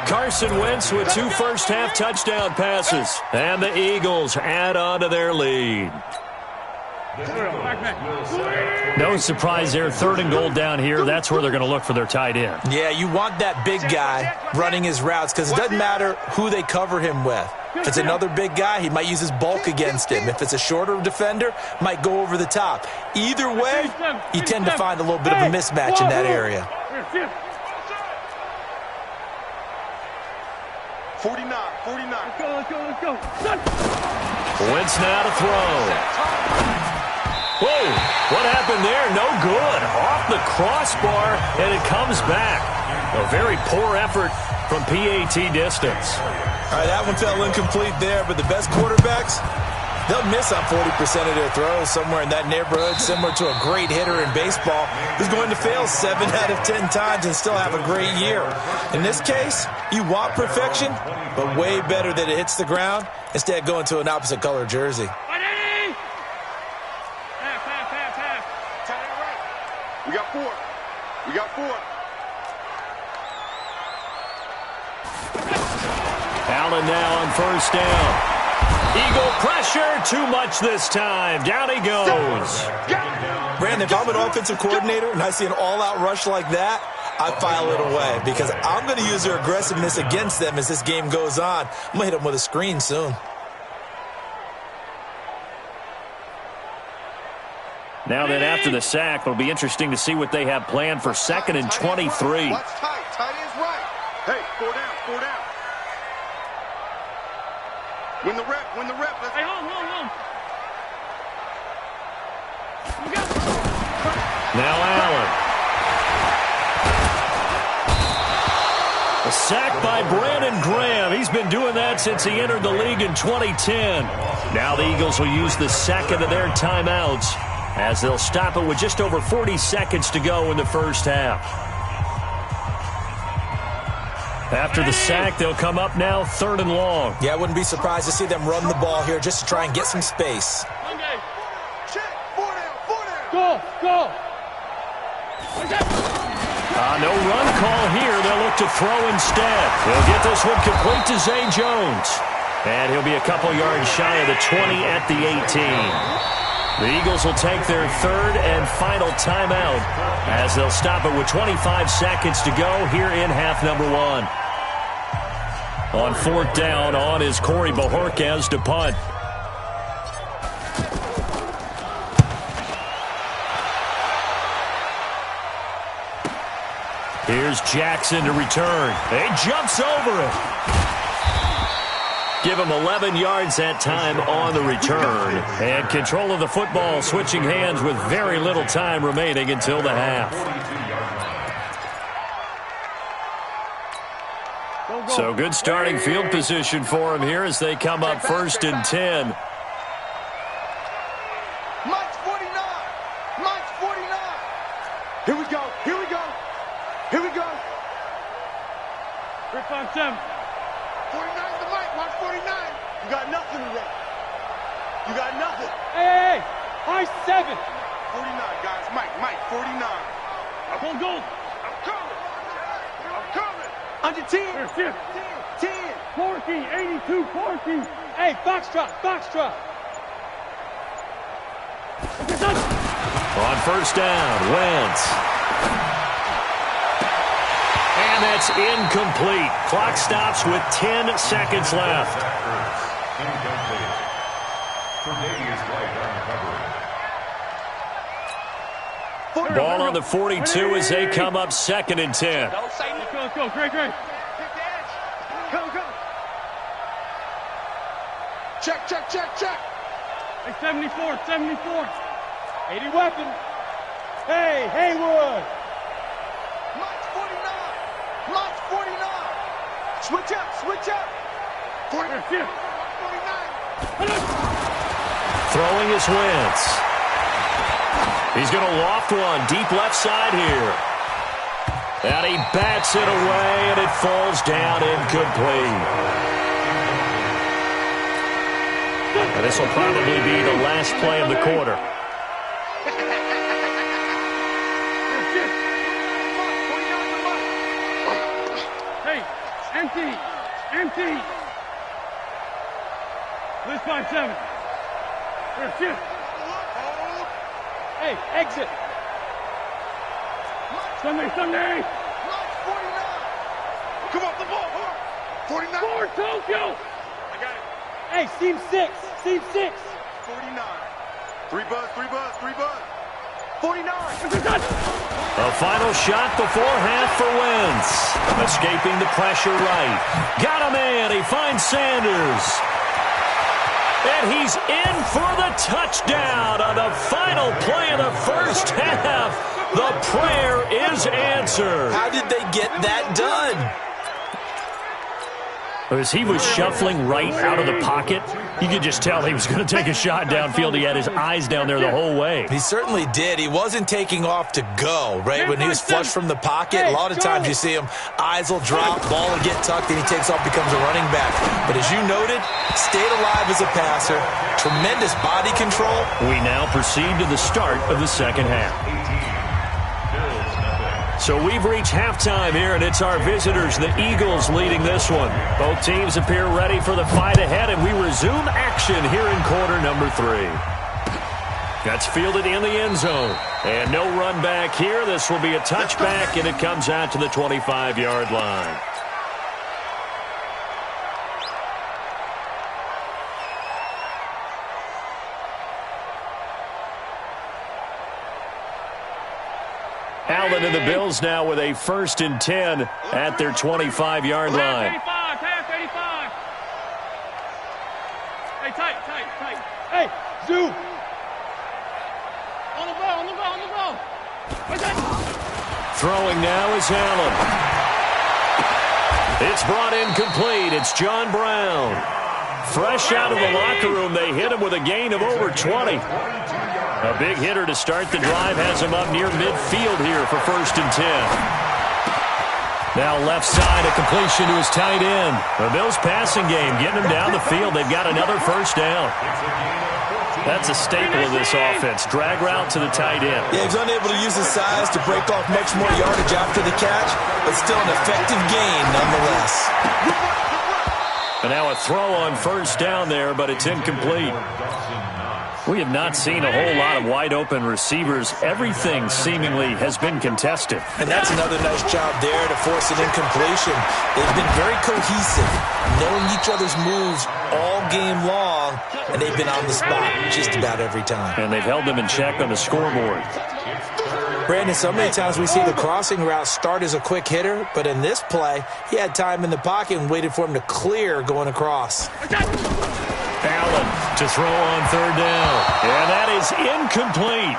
Carson Wentz with 2 first-half touchdown passes. And the Eagles add on to their lead. No surprise there. 3rd and goal down here. That's where they're going to look for their tight end. Yeah, you want that big guy running his routes because it doesn't matter who they cover him with. If it's another big guy, he might use his bulk against him. If it's a shorter defender, might go over the top. Either way, you tend to find a little bit of a mismatch in that area. 49. Let's go. Wentz now to throw. Whoa, what happened there? No good. Off the crossbar, and it comes back. A very poor effort from PAT distance. All right, that one fell incomplete there, but the best quarterbacks, they'll miss on 40% of their throws somewhere in that neighborhood, similar to a great hitter in baseball who's going to fail 7 out of 10 times and still have a great year. In this case, you want perfection, but way better that it hits the ground instead of going to an opposite color jersey. We got 4. Allen now on first down. Eagle pressure, too much this time. Down he goes. Brandon, if I'm an offensive coordinator and I see an all-out rush like that, I file it away because I'm going to use their aggressiveness against them as this game goes on. I'm going to hit them with a screen soon. Now then, after the sack, it'll be interesting to see what they have planned for 2nd and 23. Watch tight. Tight end's right. Hey, 4 down. Win the rep. Let's... Hey, hold. Now Allen. A sack by Brandon Graham. He's been doing that since he entered the league in 2010. Now the Eagles will use the second of their timeouts as they'll stop it with just over 40 seconds to go in the first half. After the sack, they'll come up now 3rd and long. Yeah, I wouldn't be surprised to see them run the ball here just to try and get some space. Check. 4 down. Go. No run call here. They'll look to throw instead. They'll get this one complete to Zay Jones. And he'll be a couple yards shy of the 20 at the 18. The Eagles will take their 3rd and final timeout as they'll stop it with 25 seconds to go here in half number 1. On 4th down, on is Corey Bojorquez to punt. Here's Jackson to return. He jumps over it. Give him 11 yards that time on the return. And control of the football switching hands with very little time remaining until the half. So good starting field position for him here as they come up 1st and 10. Mike's 49. Here we go. 3-5-7. 49's the Mike. Watch 49. You got nothing today. You got nothing. Hey. I 7. 49, guys. Mike, 49. I'm going. I'm coming. Under 10. 10. Corky, 82, Corky. Hey, Foxtrot. On first down, Wentz. And that's incomplete. Clock stops with 10 seconds left. Incomplete. Cornelius White on coverage. Ball on the 42 as they come up 2nd and 10. Don't say Let's go. Great. Go. Check. Hey, 74. 80 weapon. Hey, Haywood. Mike's 49. Switch up. 49. Throwing his Wentz. He's going to loft one deep left side here. And he bats it away, and it falls down incomplete. And this will probably be the last play of the quarter. Hey, empty. This 5-7. Here, shift. Hey, exit. Sunday. Come on, the ball. 49. Forward, Tokyo. I got it. Hey, seam six. 49. 3 buzz. 49. A final shot before half for Wentz. Escaping the pressure right. Got a man. He finds Sanders. And he's in for the touchdown on the final play of the first half. The prayer is answered. How did they get that done? As he was shuffling right out of the pocket, you could just tell he was going to take a shot downfield. He had his eyes down there the whole way. He certainly did. He wasn't taking off to go, right? When he was flush from the pocket, a lot of times you see him, eyes will drop, ball will get tucked, and he takes off, becomes a running back. But as you noted, stayed alive as a passer, tremendous body control. We now proceed to the start of the second half. So we've reached halftime here, and it's our visitors, the Eagles, leading this one. Both teams appear ready for the fight ahead, and we resume action here in quarter number 3. That's fielded in the end zone. And no run back here. This will be a touchback, and it comes out to the 25-yard line. Allen and the Bills now with a 1st and 10 at their 25-yard line. Pass 85. Hey, tight. Hey, zoom. On the ball. Throwing now is Allen. It's brought in complete. It's John Brown. Fresh out of the locker room, they hit him with a gain of over 20. A big hitter to start the drive has him up near midfield here for 1st and 10. Now left side, a completion to his tight end. The Bills passing game, getting him down the field. They've got another 1st down. That's a staple of this offense. Drag route to the tight end. Yeah, he's unable to use his size to break off much more yardage after the catch, but still an effective gain nonetheless. And now a throw on 1st down there, but it's incomplete. We have not seen a whole lot of wide-open receivers. Everything seemingly has been contested. And that's another nice job there to force an incompletion. They've been very cohesive, knowing each other's moves all game long, and they've been on the spot just about every time. And they've held them in check on the scoreboard. Brandon, so many times we see the crossing route start as a quick hitter, but in this play, he had time in the pocket and waited for him to clear going across. Allen to throw on 3rd down. And that is incomplete.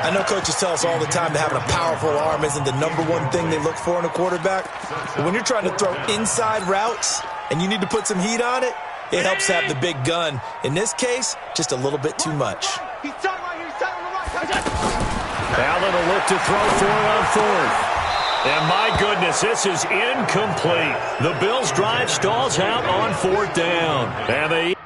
I know coaches tell us all the time that having a powerful arm isn't the #1 thing they look for in a quarterback. But when you're trying to throw inside routes and you need to put some heat on it, it helps have the big gun. In this case, just a little bit too much. He's tight right here. He's tight on the right. Allen will look to throw for it on 4th. And my goodness, this is incomplete. The Bills' drive stalls out on 4th down. And they